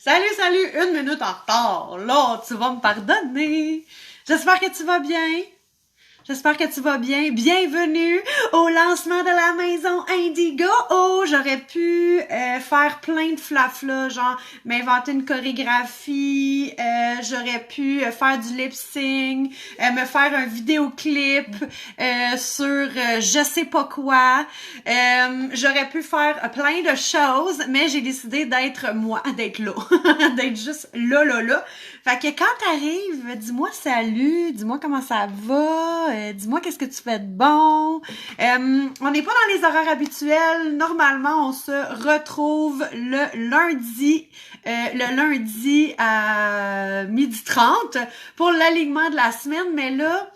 Salut, salut, 1 minute en retard. Là, tu vas me pardonner. J'espère que tu vas bien. J'espère que tu vas bien. Bienvenue au lancement de la maison Indigo. Oh, j'aurais pu faire plein de flafla, genre m'inventer une chorégraphie, j'aurais pu faire du lip-sync, me faire un vidéoclip sur je sais pas quoi. J'aurais pu faire plein de choses, mais j'ai décidé d'être moi, d'être là, d'être juste là. Fait que quand t'arrives, dis-moi salut, dis-moi comment ça va, dis-moi qu'est-ce que tu fais de bon. On n'est pas dans les horaires habituels. Normalement, on se retrouve le lundi à 12h30 pour l'alignement de la semaine, mais là,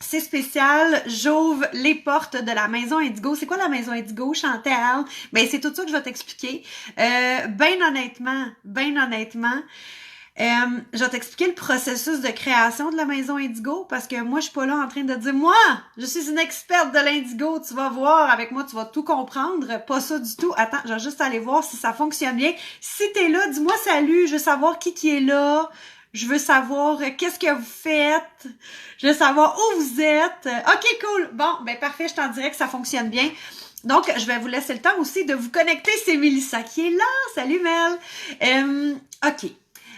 c'est spécial, j'ouvre les portes de la Maison Indigo. C'est quoi la Maison Indigo, Chantal? Ben, c'est tout ça que je vais t'expliquer. Ben honnêtement, je vais t'expliquer le processus de création de la Maison Indigo parce que moi, je suis pas là en train de dire « Moi, je suis une experte de l'indigo, tu vas voir, avec moi, tu vas tout comprendre. » Pas ça du tout. Attends, je vais juste aller voir si ça fonctionne bien. Si t'es là, dis-moi « Salut », je veux savoir qui est là. Je veux savoir qu'est-ce que vous faites. Je veux savoir où vous êtes. OK, cool. Bon, ben parfait, je t'en dirais que ça fonctionne bien. Donc, je vais vous laisser le temps aussi de vous connecter. C'est Mélissa qui est là. Salut Mel. OK.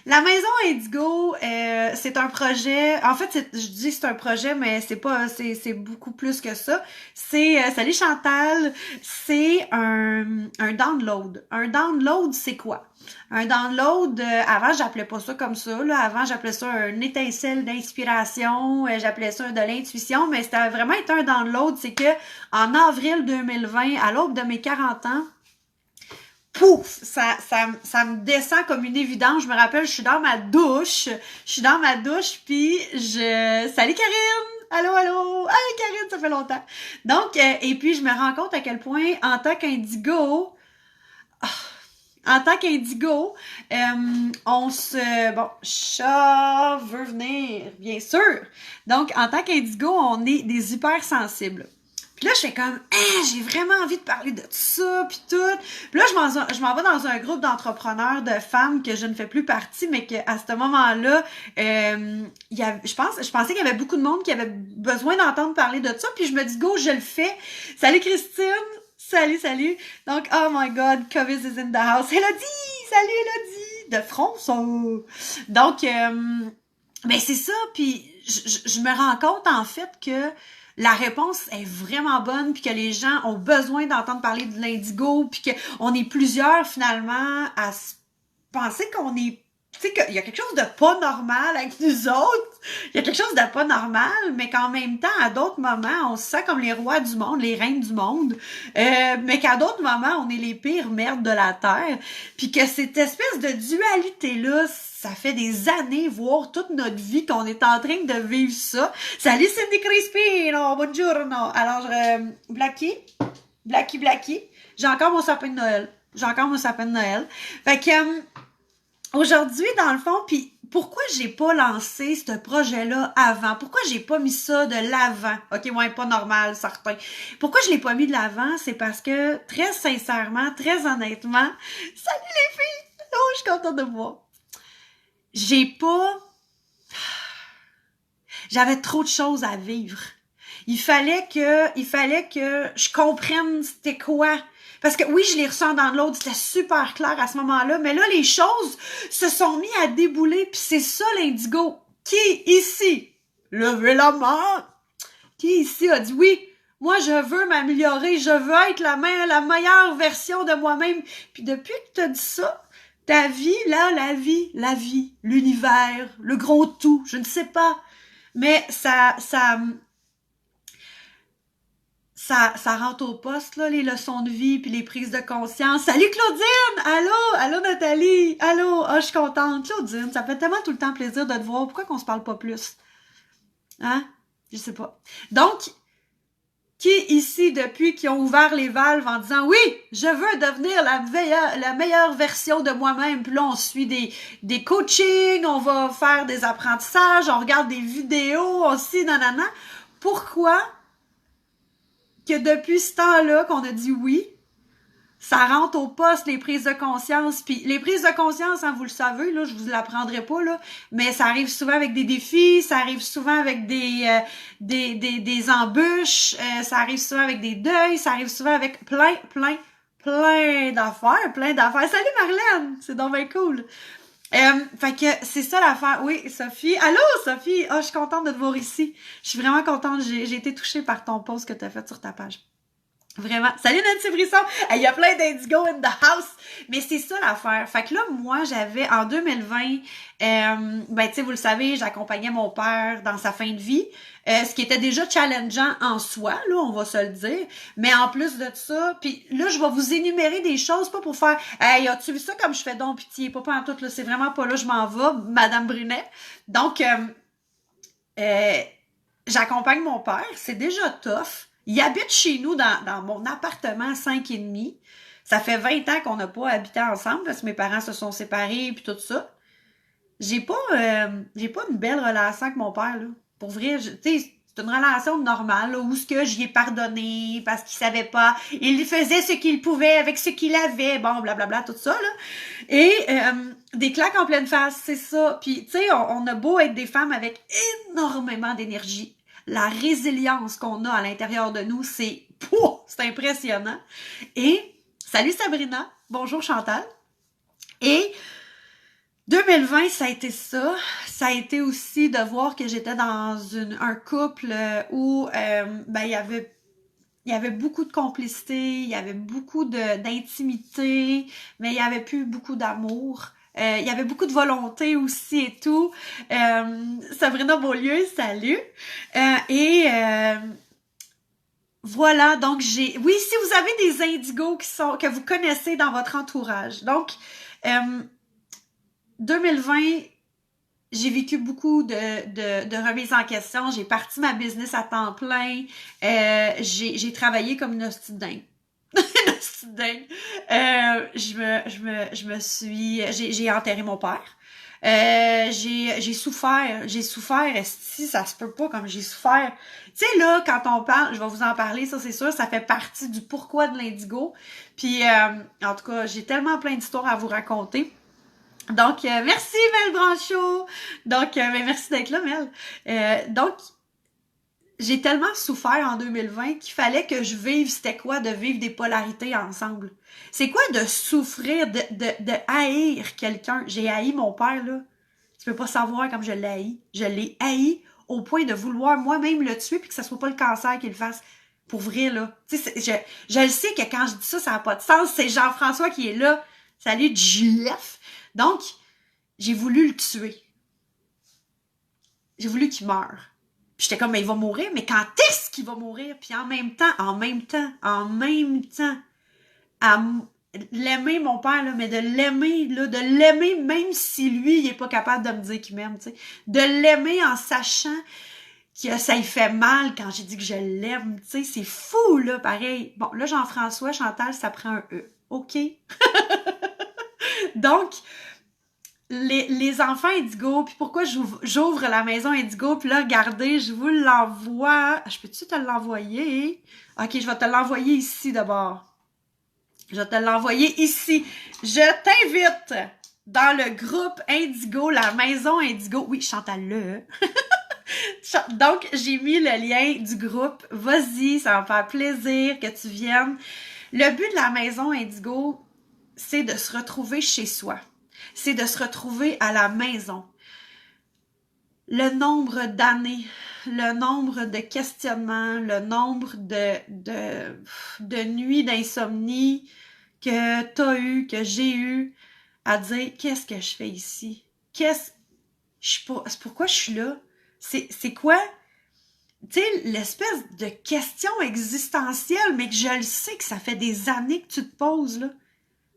La Maison Indigo, c'est un projet. En fait, je dis c'est un projet, mais c'est pas, c'est beaucoup plus que ça. Salut Chantal, c'est un download. Un download, c'est quoi? Un download, avant, j'appelais pas ça comme ça, là. Avant, j'appelais ça un étincelle d'inspiration, j'appelais ça de l'intuition, mais c'était vraiment été un download. C'est que, en avril 2020, à l'aube de mes 40 ans, pouf, ça me descend comme une évidence. Je me rappelle, je suis dans ma douche, puis salut Karine! Allô! Hey Karine, ça fait longtemps! Donc, et puis je me rends compte à quel point, en tant qu'indigo, bon, chat veut venir, bien sûr. Donc, en tant qu'indigo, on est des hypersensibles. Puis là, je fais comme, j'ai vraiment envie de parler de ça, puis tout. Puis là, je m'en vais dans un groupe d'entrepreneurs de femmes que je ne fais plus partie, mais qu'à ce moment-là, je pensais qu'il y avait beaucoup de monde qui avait besoin d'entendre parler de ça. Puis je me dis, go, je le fais. Salut Christine! Salut! Donc, oh my God, COVID is in the house. Elodie! Salut Elodie! De Fronceau! Donc, ben c'est ça. Puis je me rends compte, en fait, que la réponse est vraiment bonne, puis que les gens ont besoin d'entendre parler de l'indigo, puis qu'on est plusieurs, finalement, à se penser qu'on est... Tu sais, qu'il y a quelque chose de pas normal avec nous autres. Il y a quelque chose de pas normal, mais qu'en même temps, à d'autres moments, on se sent comme les rois du monde, les reines du monde, mais qu'à d'autres moments, on est les pires merdes de la Terre. Puis que cette espèce de dualité-là, ça fait des années, voire toute notre vie, qu'on est en train de vivre ça. Salut Cindy Crispino, buongiorno. Alors, Blackie. J'ai encore mon sapin de Noël. Fait que... aujourd'hui, dans le fond, puis pourquoi j'ai pas lancé ce projet-là avant? Pourquoi j'ai pas mis ça de l'avant? OK, ouais, pas normal, certain. Pourquoi je l'ai pas mis de l'avant? C'est parce que, très sincèrement, très honnêtement, salut les filles! Oh, je suis contente de vous voir. J'avais trop de choses à vivre. Il fallait que je comprenne c'était quoi. Parce que oui, je les ressens dans l'autre, c'était super clair à ce moment-là, mais là, les choses se sont mis à débouler, puis c'est ça l'indigo. Qui ici? Levez la main! Qui ici a dit oui? Moi, je veux m'améliorer, je veux être la meilleure version de moi-même. Puis depuis que tu as dit ça, ta vie, là, la vie, l'univers, le gros tout, je ne sais pas, mais ça rentre au poste, là, les leçons de vie puis les prises de conscience. Salut Claudine! Allô Nathalie! Allô! Ah, je suis contente. Claudine, ça fait tellement tout le temps plaisir de te voir. Pourquoi qu'on se parle pas plus? Hein? Je sais pas. Donc, qui ici, depuis qu'ils ont ouvert les valves en disant « Oui, je veux devenir la meilleure version de moi-même. » Puis là, on suit des coachings, on va faire des apprentissages, on regarde des vidéos, aussi, nanana. Pourquoi que depuis ce temps-là qu'on a dit oui, Ça rentre au poste, les prises de conscience. Puis les prises de conscience, hein, vous le savez, là, je vous l'apprendrai pas, là, mais ça arrive souvent avec des défis, ça arrive souvent avec des embûches, ça arrive souvent avec des deuils, ça arrive souvent avec plein d'affaires, plein d'affaires. Salut Marlène! C'est donc bien cool! Fait que c'est ça l'affaire. Oui, Sophie. Allô, Sophie! Ah, je suis contente de te voir ici. Je suis vraiment contente. J'ai été touchée par ton post que tu as fait sur ta page. Vraiment. Salut Nancy Brisson! Il y a plein d'indigo in the house! Mais c'est ça l'affaire. Fait que là, moi, j'avais, en 2020, ben, tu sais, vous le savez, j'accompagnais mon père dans sa fin de vie, ce qui était déjà challengeant en soi, là, on va se le dire. Mais en plus de ça, puis là, je vais vous énumérer des choses, pas pour faire « Hey, as-tu vu ça comme je fais donc pitié? » Pas en tout, là, c'est vraiment pas là, je m'en vais, Madame Brunet. Donc, j'accompagne mon père, c'est déjà tough. Il habite chez nous dans mon appartement 5,5. Ça fait 20 ans qu'on n'a pas habité ensemble parce que mes parents se sont séparés puis tout ça. J'ai pas une belle relation avec mon père, là. Pour vrai, tu sais, c'est une relation normale, là, où ce que j'y ai pardonné parce qu'il savait pas. Il faisait ce qu'il pouvait avec ce qu'il avait. Bon, blablabla, tout ça, là. Et des claques en pleine face, c'est ça. Puis, tu sais, on a beau être des femmes avec énormément d'énergie. La résilience qu'on a à l'intérieur de nous, c'est impressionnant. Et, salut Sabrina, bonjour Chantal. Et 2020, ça a été ça. Ça a été aussi de voir que j'étais dans un couple où ben il y avait beaucoup de complicité, il y avait beaucoup d'intimité, mais il y avait plus beaucoup d'amour. Il y avait beaucoup de volonté aussi et tout. Sabrina Beaulieu, salut. Voilà, donc oui, si vous avez des indigos que vous connaissez dans votre entourage. Donc, 2020, j'ai vécu beaucoup de remises en question. J'ai parti ma business à temps plein. J'ai travaillé comme une hostie de dingue. Une hostie de dingue. J'ai enterré mon père. J'ai souffert, esti, ça se peut pas comme j'ai souffert. Tu sais, là, quand on parle, je vais vous en parler, ça c'est sûr, ça fait partie du pourquoi de l'indigo. Puis, en tout cas, j'ai tellement plein d'histoires à vous raconter. Donc, merci Mel Branchot! Donc, mais merci d'être là, Mel. Donc, j'ai tellement souffert en 2020 qu'il fallait que je vive, c'était quoi de vivre des polarités ensemble? C'est quoi de souffrir, de haïr quelqu'un? J'ai haï mon père, là. Tu peux pas savoir comme je l'ai haï. Je l'ai haï au point de vouloir moi-même le tuer puis que ça soit pas le cancer qui le fasse. Pour vrai, là. Tu sais, je le sais que quand je dis ça, ça n'a pas de sens. C'est Jean-François qui est là. Salut, Jeff! Donc, j'ai voulu le tuer. J'ai voulu qu'il meure. Puis j'étais comme, mais il va mourir, mais quand est-ce qu'il va mourir? Puis en même temps, à l'aimer, mon père, là, mais de l'aimer même si lui, il est pas capable de me dire qu'il m'aime, tu sais. De l'aimer en sachant que ça lui fait mal quand j'ai dit que je l'aime, tu sais. C'est fou, là, pareil. Bon, là, Jean-François, Chantal, ça prend un E. OK? Donc, les enfants indigo, puis pourquoi j'ouvre la maison indigo, puis là, regardez, je vous l'envoie. Je peux-tu te l'envoyer? OK, je vais te l'envoyer ici d'abord. Je vais te l'envoyer ici. Je t'invite dans le groupe Indigo, la maison Indigo. Oui, Chantal le. Donc, j'ai mis le lien du groupe. Vas-y, ça va me faire plaisir que tu viennes. Le but de la maison Indigo, c'est de se retrouver chez soi. C'est de se retrouver à la maison. Le nombre d'années, le nombre de questionnements, le nombre de nuits d'insomnie que t'as eu, que j'ai eu, à dire qu'est-ce que je fais ici? Pourquoi je suis là? C'est quoi? Tu sais, l'espèce de question existentielle, mais que je le sais que ça fait des années que tu te poses, là.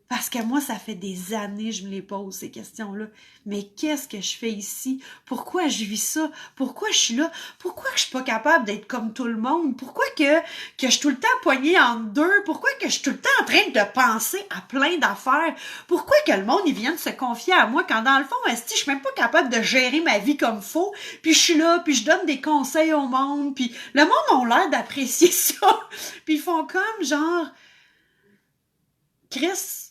Parce que moi, ça fait des années que je me les pose, ces questions-là. Mais qu'est-ce que je fais ici? Pourquoi je vis ça? Pourquoi je suis là? Pourquoi que je suis pas capable d'être comme tout le monde? Pourquoi que je suis tout le temps poignée en deux? Pourquoi que je suis tout le temps en train de penser à plein d'affaires? Pourquoi que le monde, il vient de se confier à moi quand dans le fond, esti, je suis même pas capable de gérer ma vie comme faut? Puis je suis là, puis je donne des conseils au monde, puis le monde a l'air d'apprécier ça. Puis ils font comme genre... Chris,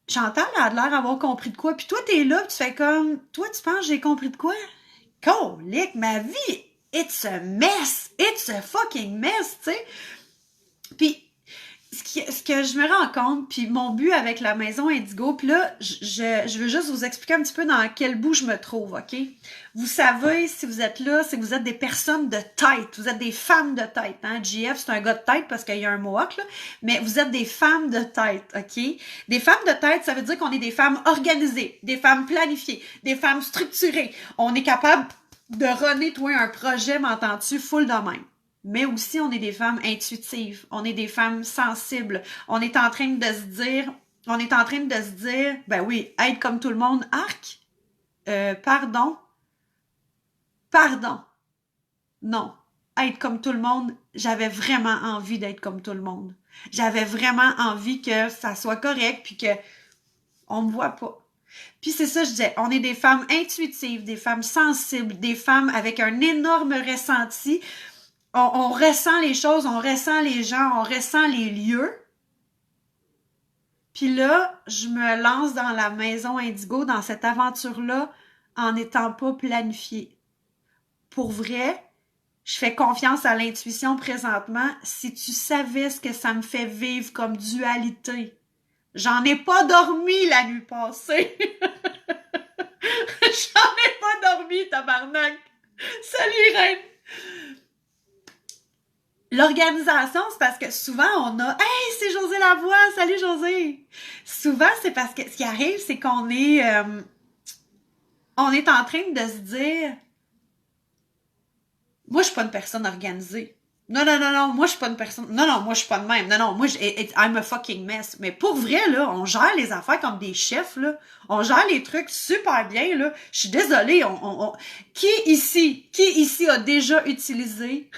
Chantal a l'air d'avoir compris de quoi. Puis toi, t'es là, puis tu fais comme, toi, tu penses que j'ai compris de quoi? Colique, ma vie, it's a mess. It's a fucking mess, tu sais. Puis, ce que je me rends compte, puis mon but avec la maison Indigo, puis là, je veux juste vous expliquer un petit peu dans quel bout je me trouve, OK? Vous savez, si vous êtes là, c'est que vous êtes des personnes de tête, vous êtes des femmes de tête, hein? JF, c'est un gars de tête parce qu'il y a un mohawk, là, mais vous êtes des femmes de tête, OK? Des femmes de tête, ça veut dire qu'on est des femmes organisées, des femmes planifiées, des femmes structurées. On est capable de runner, toi, un projet, m'entends-tu, full de même. Mais aussi, on est des femmes intuitives, on est des femmes sensibles. On est en train de se dire, ben oui, être comme tout le monde, arc, pardon, non, être comme tout le monde, j'avais vraiment envie d'être comme tout le monde. J'avais vraiment envie que ça soit correct, puis que on me voit pas. Puis c'est ça, je disais, on est des femmes intuitives, des femmes sensibles, des femmes avec un énorme ressenti. On ressent les choses, on ressent les gens, on ressent les lieux. Puis là, je me lance dans la maison Indigo, dans cette aventure-là, en n'étant pas planifiée. Pour vrai, je fais confiance à l'intuition présentement. Si tu savais ce que ça me fait vivre comme dualité, j'en ai pas dormi la nuit passée. J'en ai pas dormi, tabarnak. Salut, reine. L'organisation, c'est parce que souvent, on a « Hey, c'est Josée Lavoie! Salut, Josée! » Souvent, c'est parce que ce qui arrive, c'est qu'on est, on est en train de se dire « Moi, je suis pas une personne organisée. Non, moi, je suis pas une personne... Non, moi, je suis pas de même. Non, moi, I'm a fucking mess. » Mais pour vrai, là, on gère les affaires comme des chefs, là. On gère les trucs super bien, là. Je suis désolée, Qui ici a déjà utilisé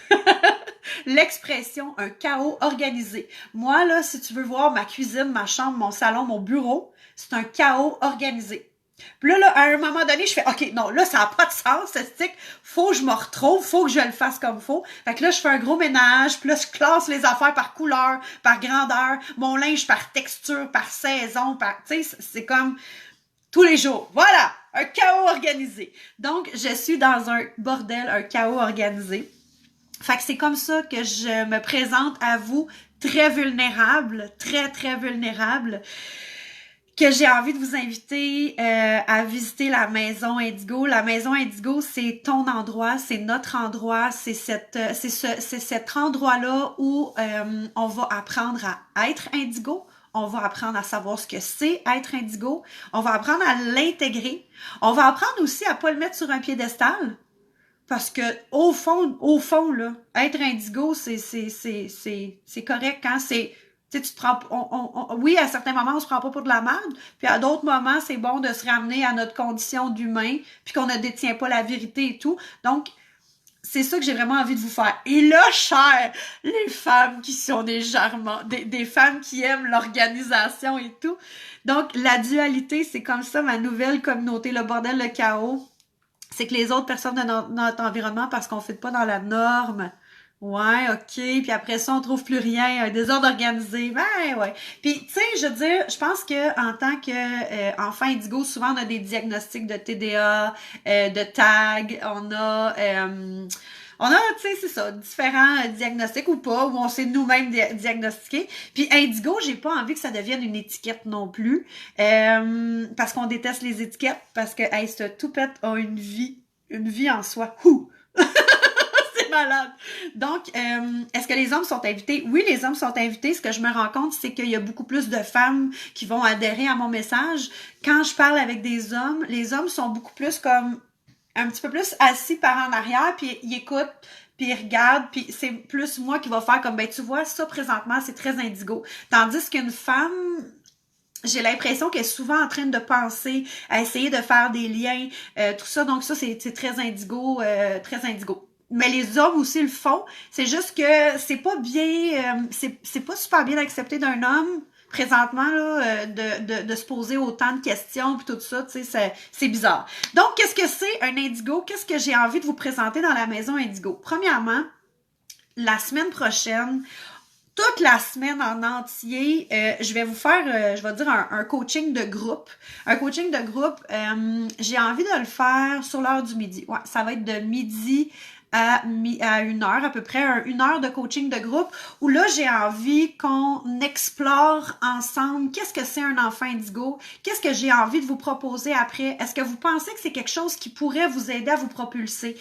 l'expression « un chaos organisé ». Moi, là, si tu veux voir ma cuisine, ma chambre, mon salon, mon bureau, c'est un chaos organisé. Puis là, à un moment donné, je fais « OK, non, là, ça n'a pas de sens, ce stick. Faut que je me retrouve, faut que je le fasse comme faut. » Fait que là, je fais un gros ménage, puis là, je classe les affaires par couleur, par grandeur, mon linge par texture, par saison, tu sais, c'est comme tous les jours. Voilà, un chaos organisé. Donc, je suis dans un bordel, un chaos organisé. Fait que c'est comme ça que je me présente à vous, très vulnérable, très, très vulnérable, que j'ai envie de vous inviter à visiter la Maison Indigo. La Maison Indigo, c'est ton endroit, c'est notre endroit, c'est cet endroit-là où on va apprendre à être indigo, on va apprendre à savoir ce que c'est être indigo, on va apprendre à l'intégrer, on va apprendre aussi à pas le mettre sur un piédestal. Parce que au fond, là, être indigo, c'est correct quand c'est, tu sais, tu te prends, oui, à certains moments, on se prend pas pour de la merde, puis à d'autres moments, c'est bon de se ramener à notre condition d'humain, puis qu'on ne détient pas la vérité et tout. Donc, c'est ça que j'ai vraiment envie de vous faire. Et là, chères, les femmes qui sont des femmes qui aiment l'organisation et tout. Donc, la dualité, c'est comme ça, ma nouvelle communauté, le bordel, le chaos. C'est que les autres personnes de notre environnement, parce qu'on ne fit pas dans la norme. Ouais, OK. Puis après ça, on trouve plus rien. Un désordre organisé. Ben, ouais. Puis, tu sais, je veux dire, je pense que en tant que enfant indigo, souvent, on a des diagnostics de TDA, de TAG. On a, tu sais, c'est ça, différents diagnostics ou pas, où on s'est nous-mêmes diagnostiqués. Puis indigo, j'ai pas envie que ça devienne une étiquette non plus, parce qu'on déteste les étiquettes, parce que, hey, ce toupette a une vie en soi. Ouh! C'est malade! Donc, est-ce que les hommes sont invités? Oui, les hommes sont invités. Ce que je me rends compte, c'est qu'il y a beaucoup plus de femmes qui vont adhérer à mon message. Quand je parle avec des hommes, les hommes sont beaucoup plus comme un petit peu plus assis par en arrière, puis ils écoutent, puis ils regardent, puis c'est plus moi qui va faire comme, ben tu vois, ça présentement, c'est très indigo. Tandis qu'une femme, j'ai l'impression qu'elle est souvent en train de penser, à essayer de faire des liens, tout ça. Donc ça, c'est très indigo, très indigo. Mais les hommes aussi le font. C'est juste que c'est pas bien, c'est pas super bien accepté d'un homme présentement, là, de se poser autant de questions puis tout ça, tu sais, c'est bizarre. Donc, qu'est-ce que c'est un indigo? Qu'est-ce que j'ai envie de vous présenter dans la maison indigo? Premièrement, la semaine prochaine, toute la semaine en entier, je vais vous faire, je vais dire, un coaching de groupe. Un coaching de groupe, j'ai envie de le faire sur l'heure du midi. Ouais, ça va être de midi à 1 heure, à peu près, 1 heure de coaching de groupe, où là, j'ai envie qu'on explore ensemble qu'est-ce que c'est un enfant indigo, qu'est-ce que j'ai envie de vous proposer après. Est-ce que vous pensez que c'est quelque chose qui pourrait vous aider à vous propulser?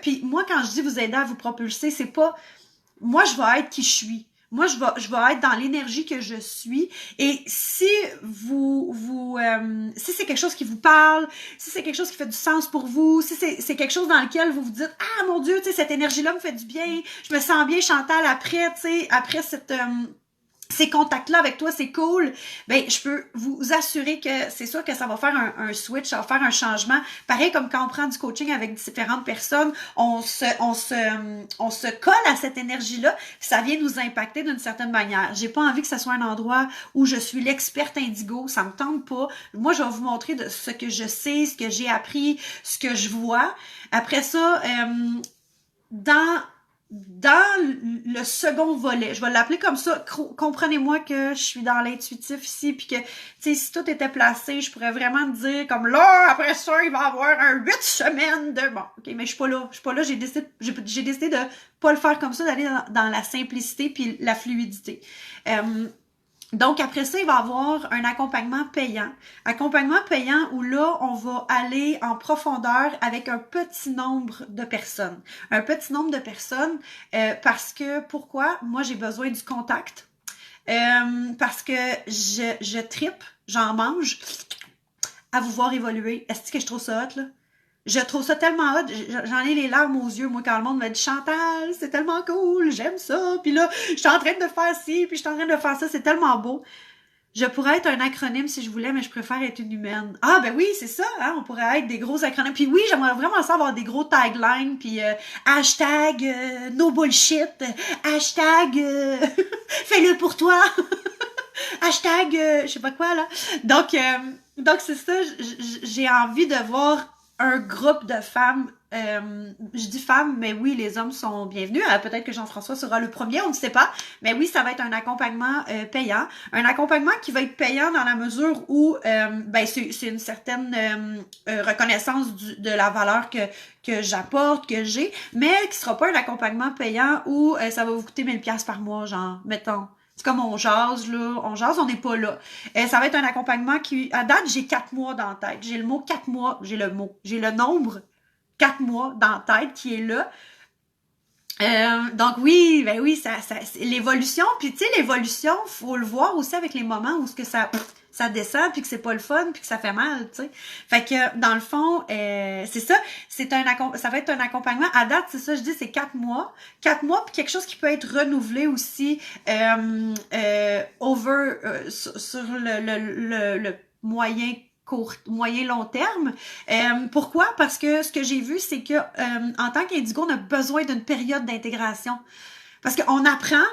Puis moi, quand je dis vous aider à vous propulser, c'est pas, moi, je vais être qui je suis. Moi, je vais être dans l'énergie que je suis. Et si si c'est quelque chose qui vous parle, si c'est quelque chose qui fait du sens pour vous, si c'est quelque chose dans lequel vous vous dites, ah mon Dieu, tu sais, cette énergie-là me fait du bien, je me sens bien, Chantal, après, tu sais, après ces contacts-là avec toi, c'est cool, ben je peux vous assurer que c'est sûr que ça va faire un switch, ça va faire un changement. Pareil comme quand on prend du coaching avec différentes personnes, on se colle à cette énergie-là, ça vient nous impacter d'une certaine manière. J'ai pas envie que ça soit un endroit où je suis l'experte indigo, ça me tente pas. Moi, je vais vous montrer de ce que je sais, ce que j'ai appris, ce que je vois. Après ça, dans le second volet, je vais l'appeler comme ça, comprenez-moi que je suis dans l'intuitif ici, puis que, tu sais, si tout était placé, je pourrais vraiment te dire, comme là, après ça, il va y avoir un 8 semaines de... Bon, ok, mais je suis pas là, j'ai décidé de pas le faire comme ça, d'aller dans la simplicité puis la fluidité. Donc, après ça, il va y avoir un accompagnement payant. Accompagnement payant où là, on va aller en profondeur avec un petit nombre de personnes. Un petit nombre de personnes parce que, pourquoi? Moi, j'ai besoin du contact. Parce que je trippe, j'en mange à vous voir évoluer. Est-ce que je trouve ça hot, là? Je trouve ça tellement hot, j'en ai les larmes aux yeux, moi, quand le monde me dit « Chantal, c'est tellement cool, j'aime ça, puis là, je suis en train de faire ci, puis je suis en train de faire ça, c'est tellement beau. » Je pourrais être un acronyme si je voulais, mais je préfère être une humaine. Ah, ben oui, c'est ça, hein, on pourrait être des gros acronymes. Puis oui, j'aimerais vraiment ça avoir des gros taglines, puis hashtag no bullshit, hashtag fais-le pour toi, hashtag je sais pas quoi, là. Donc c'est ça, j'ai envie de voir un groupe de femmes, je dis femmes, mais oui, les hommes sont bienvenus. Peut-être que Jean-François sera le premier, on ne sait pas. Mais oui, ça va être un accompagnement payant. Un accompagnement qui va être payant dans la mesure où ben c'est une certaine reconnaissance de la valeur que j'apporte, que j'ai, mais qui sera pas un accompagnement payant où ça va vous coûter 1000$ par mois, genre, mettons. C'est comme on jase, là. On jase, on n'est pas là. Ça va être un accompagnement qui, à date, j'ai 4 mois dans la tête. J'ai le mot 4 mois, j'ai le nombre 4 mois dans la tête qui est là. Donc oui, ben oui, ça c'est l'évolution. Puis tu sais, l'évolution, faut le voir aussi avec les moments où ce que ça descend, puis que c'est pas le fun, puis que ça fait mal, tu sais. Fait que, dans le fond, c'est ça, ça va être un accompagnement. À date, c'est ça, je dis, c'est 4 mois. 4 mois, puis quelque chose qui peut être renouvelé aussi sur le moyen long terme. Pourquoi? Parce que ce que j'ai vu, c'est que en tant qu'indigo, on a besoin d'une période d'intégration. Parce qu'on apprend,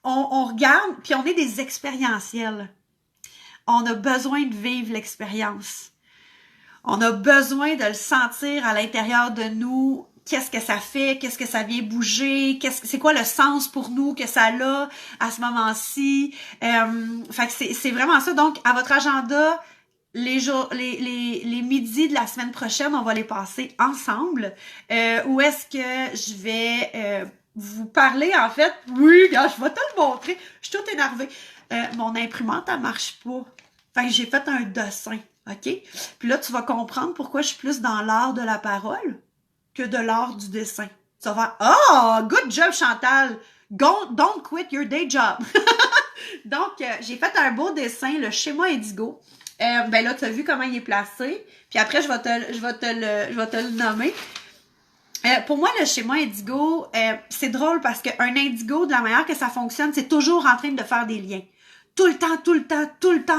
on regarde, puis on est des expérientiels. On a besoin de vivre l'expérience. On a besoin de le sentir à l'intérieur de nous. Qu'est-ce que ça fait? Qu'est-ce que ça vient bouger? C'est quoi le sens pour nous que ça a à ce moment-ci? Fait que c'est vraiment ça. Donc, à votre agenda, les midis de la semaine prochaine, on va les passer ensemble. Où est-ce que je vais vous parler, en fait? Oui, regarde, je vais te le montrer. Je suis toute énervée. Mon imprimante, elle marche pas. Fait que j'ai fait un dessin, OK? Puis là, tu vas comprendre pourquoi je suis plus dans l'art de la parole que de l'art du dessin. Tu vas faire « Oh, good job, Chantal! Don't quit your day job! » Donc, j'ai fait un beau dessin, le schéma indigo. Ben là, tu as vu comment il est placé. Puis après, je vais te le nommer. Pour moi, le schéma indigo, c'est drôle parce qu'un indigo, de la manière que ça fonctionne, c'est toujours en train de faire des liens. Tout le temps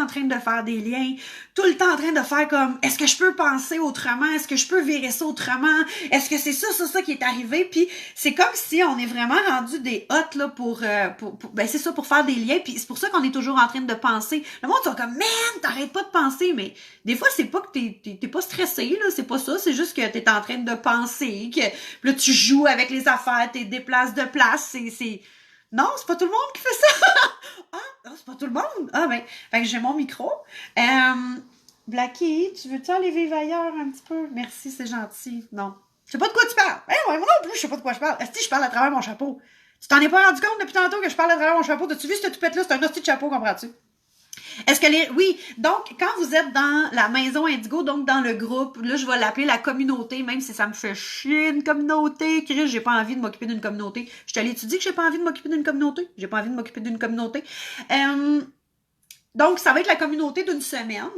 en train de faire des liens, tout le temps en train de faire comme, est-ce que je peux penser autrement? Est-ce que je peux virer ça autrement? Est-ce que c'est ça qui est arrivé? Puis c'est comme si on est vraiment rendu des hottes là pour ben c'est ça, pour faire des liens. Puis c'est pour ça qu'on est toujours en train de penser. Le monde, ils sont comme, man, t'arrêtes pas de penser. Mais des fois, c'est pas que t'es pas stressé, là, c'est pas ça. C'est juste que t'es en train de penser, que là, tu joues avec les affaires, t'es déplaces de place, Non, c'est pas tout le monde qui fait ça. Ah, c'est pas tout le monde. Ah, ben, fait que j'ai mon micro. Blackie, tu veux-tu aller vivre ailleurs un petit peu? Merci, c'est gentil. Non. Je sais pas de quoi tu parles. Eh, ouais, moi non plus, je sais pas de quoi je parle. Est-ce que je parle à travers mon chapeau? Tu t'en es pas rendu compte depuis tantôt que je parle à travers mon chapeau? T'as-tu vu cette toupette-là? C'est un hostie de chapeau, comprends-tu? Est-ce que les... Oui, donc, quand vous êtes dans la maison Indigo, donc dans le groupe, là, je vais l'appeler la communauté, même si ça me fait chier une communauté. Chris, j'ai pas envie de m'occuper d'une communauté. Je t'allais te dire que j'ai pas envie de m'occuper d'une communauté? J'ai pas envie de m'occuper d'une communauté. Donc, ça va être la communauté d'une semaine.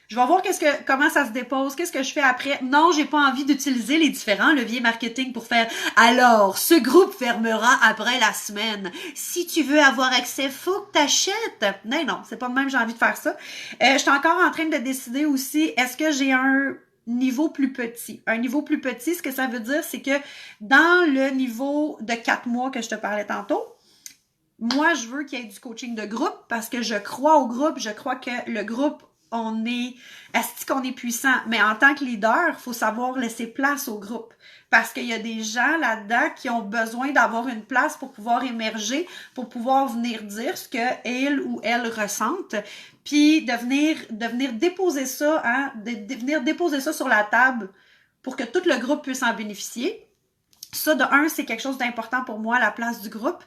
Je vais voir comment ça se dépose, qu'est-ce que je fais après. Non, j'ai pas envie d'utiliser les différents leviers marketing pour faire alors, ce groupe fermera après la semaine. Si tu veux avoir accès, faut que t'achètes. Non, c'est pas de même, j'ai envie de faire ça. Je suis encore en train de décider aussi, est-ce que j'ai un niveau plus petit? Un niveau plus petit, ce que ça veut dire, c'est que dans le niveau de 4 mois que je te parlais tantôt, moi, je veux qu'il y ait du coaching de groupe parce que je crois au groupe, je crois que le groupe, est-ce qu'on est puissant? Mais en tant que leader, il faut savoir laisser place au groupe. Parce qu'il y a des gens là-dedans qui ont besoin d'avoir une place pour pouvoir émerger, pour pouvoir venir dire ce qu'elle ou elle ressentent, puis de venir déposer ça, de venir déposer ça sur la table pour que tout le groupe puisse en bénéficier. Ça, de un, c'est quelque chose d'important pour moi, la place du groupe,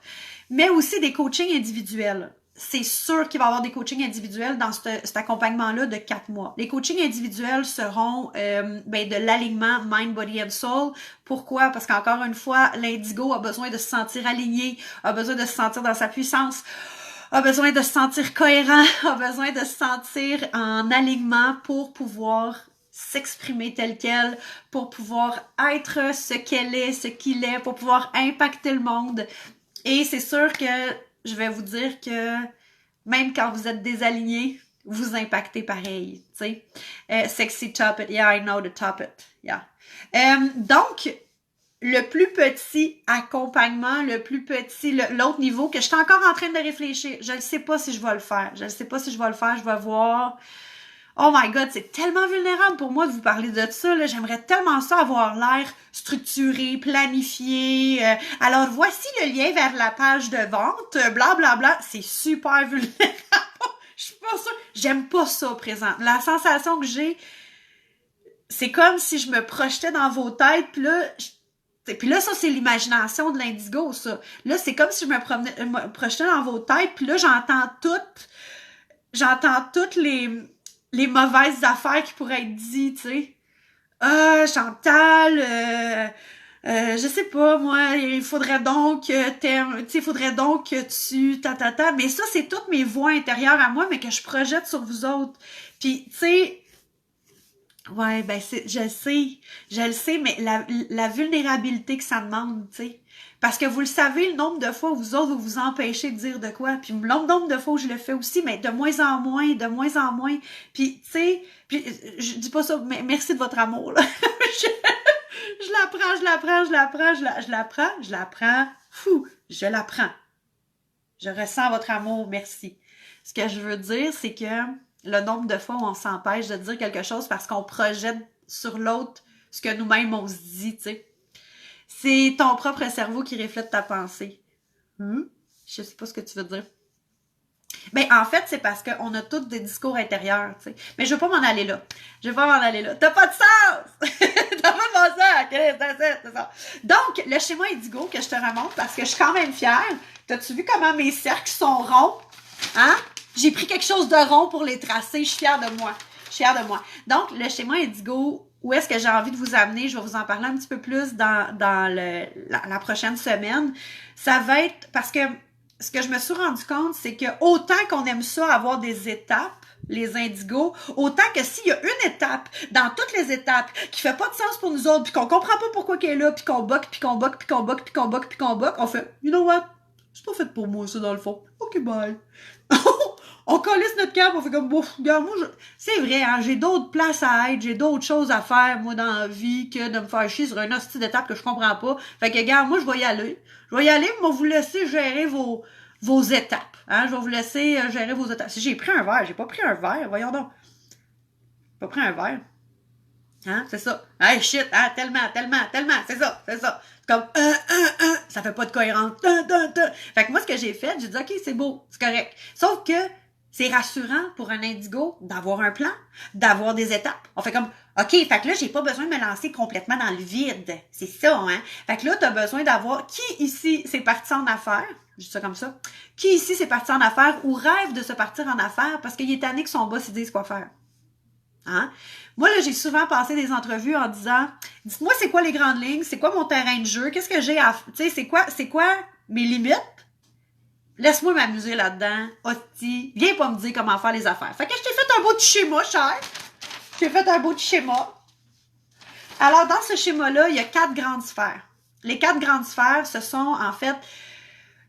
mais aussi des coachings individuels. C'est sûr qu'il va y avoir des coachings individuels dans cet accompagnement-là de 4 mois. Les coachings individuels seront de l'alignement Mind, Body and Soul. Pourquoi? Parce qu'encore une fois, l'indigo a besoin de se sentir aligné, a besoin de se sentir dans sa puissance, a besoin de se sentir cohérent, a besoin de se sentir en alignement pour pouvoir s'exprimer tel quel, pour pouvoir être ce qu'elle est, ce qu'il est, pour pouvoir impacter le monde. Et c'est sûr que je vais vous dire que même quand vous êtes désaligné, vous impactez pareil, tu sais. Sexy top it, yeah, I know the top it, yeah. Donc, le plus petit accompagnement, le plus petit, l'autre niveau que je suis encore en train de réfléchir. Je ne sais pas si je vais le faire. Je ne sais pas si je vais le faire. Je vais voir. Oh my God, c'est tellement vulnérable pour moi de vous parler de ça. Là. J'aimerais tellement ça avoir l'air structuré, planifié. Alors, voici le lien vers la page de vente, blablabla. Bla, bla. C'est super vulnérable. Je suis pas sûre. J'aime pas ça, présent. La sensation que j'ai, c'est comme si je me projetais dans vos têtes, puis là, ça, c'est l'imagination de l'indigo, ça. Là, c'est comme si je me projetais dans vos têtes, puis là, j'entends toutes les mauvaises affaires qui pourraient être dites, tu sais. Ah, Chantal, je sais pas, moi, il faudrait donc que t'aimes, tu sais, il faudrait donc que ta. Mais ça, c'est toutes mes voix intérieures à moi, mais que je projette sur vous autres. Puis, tu sais, ouais, ben je le sais, mais la vulnérabilité que ça demande, tu sais. Parce que vous le savez, le nombre de fois où vous autres, vous vous empêchez de dire de quoi, puis le nombre de fois où je le fais aussi, mais de moins en moins, de moins en moins. Puis, tu sais, puis je dis pas ça, mais merci de votre amour, là. je la prends, je la prends. Je ressens votre amour, merci. Ce que je veux dire, c'est que le nombre de fois où on s'empêche de dire quelque chose parce qu'on projette sur l'autre ce que nous-mêmes on se dit, tu sais. C'est ton propre cerveau qui reflète ta pensée. Je sais pas ce que tu veux dire. Ben, en fait, c'est parce qu'on a tous des discours intérieurs, tu sais. Mais je veux pas m'en aller là. T'as pas de sens! T'as pas de bon sens! C'est ça. Donc, le schéma Indigo que je te remonte parce que je suis quand même fière. T'as-tu vu comment mes cercles sont ronds? Hein? J'ai pris quelque chose de rond pour les tracer. Je suis fière de moi. Donc, le schéma Indigo, où est-ce que j'ai envie de vous amener? Je vais vous en parler un petit peu plus dans la prochaine semaine. Ça va être parce que ce que je me suis rendu compte, c'est que autant qu'on aime ça avoir des étapes, les indigos, autant que s'il y a une étape dans toutes les étapes qui fait pas de sens pour nous autres, puis qu'on comprend pas pourquoi qu'elle est là, puis qu'on boque, on fait, you know what? C'est pas fait pour moi, ça, dans le fond. OK, bye. On calisse notre cap, on fait comme, bon, regarde, moi, c'est vrai, hein, j'ai d'autres places à être, j'ai d'autres choses à faire, moi, dans la vie, que de me faire chier sur un hostie d'étape que je comprends pas. Fait que, regarde, moi, je vais y aller, mais je vais vous laisser gérer vos étapes, hein, je vais vous laisser gérer vos étapes. Si j'ai pris un verre, j'ai pas pris un verre, voyons donc. J'ai pas pris un verre. Hein? C'est ça. Hey, shit, hein, tellement, tellement, tellement, c'est ça, c'est ça. C'est comme, ça fait pas de cohérence. Fait que moi, ce que j'ai fait, j'ai dit, OK, c'est beau, c'est correct. Sauf que c'est rassurant pour un indigo d'avoir un plan, d'avoir des étapes. On fait comme, OK, fait que là, j'ai pas besoin de me lancer complètement dans le vide. C'est ça, hein? Fait que là, t'as besoin d'avoir, qui ici s'est parti en affaires? Je dis ça comme ça. Qui ici s'est parti en affaires ou rêve de se partir en affaires parce qu'il est tanné que son boss il dise quoi faire? Hein? Moi, là, j'ai souvent passé des entrevues en disant, dites-moi c'est quoi les grandes lignes, c'est quoi mon terrain de jeu, qu'est-ce que j'ai à, tu sais, c'est quoi mes limites? Laisse-moi m'amuser là-dedans. Hostie, viens pas me dire comment faire les affaires. Fait que je t'ai fait un beau petit schéma, cher. Je t'ai fait un beau petit schéma. Alors, dans ce schéma-là, il y a 4 grandes sphères. Les 4 grandes sphères, ce sont, en fait,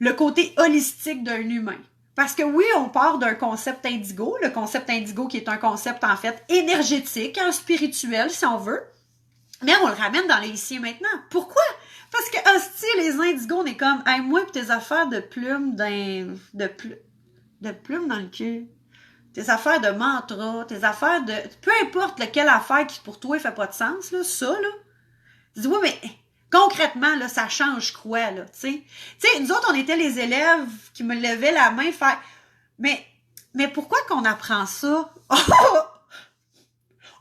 le côté holistique d'un humain. Parce que oui, on part d'un concept indigo, le concept indigo qui est un concept en fait énergétique, spirituel si on veut, mais on le ramène dans les ici et maintenant. Pourquoi? Parce que hostie, les indigos, on est comme, hey, moi pis tes affaires de plumes de plumes dans le cul, tes affaires de mantra, tes affaires de, peu importe laquelle affaire qui pour toi fait pas de sens, là, ça, là, tu dis, oui, mais concrètement, là, ça change quoi, là, tu sais? Tu sais, nous autres, on était les élèves qui me levaient la main, faire, mais pourquoi qu'on apprend ça?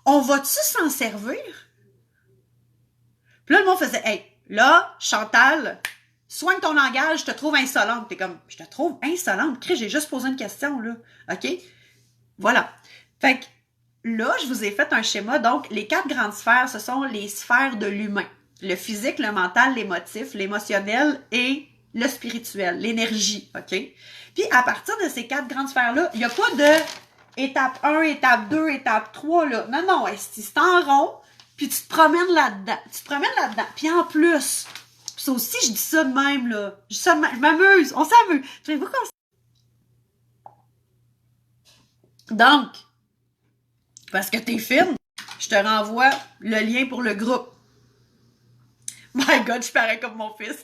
On va-tu s'en servir? Puis là, le monde faisait, hey, là, Chantal, soigne ton langage, je te trouve insolente. T'es comme, je te trouve insolente? Chris, j'ai juste posé une question, là. OK? Voilà. Fait que là, je vous ai fait un schéma. Donc, les 4 grandes sphères, ce sont les sphères de l'humain. Le physique, le mental, l'émotif, l'émotionnel et le spirituel, l'énergie, OK? Puis, à partir de ces 4 grandes sphères-là, il n'y a pas de étape 1, étape 2, étape 3, là. Non, non, c'est en rond, puis tu te promènes là-dedans. Tu te promènes là-dedans. Puis en plus, ça aussi, je dis ça de même, là. Je dis ça de même, je m'amuse, on s'amuse. Donc, parce que t'es fine, je te renvoie le lien pour le groupe. My God, je parais comme mon fils.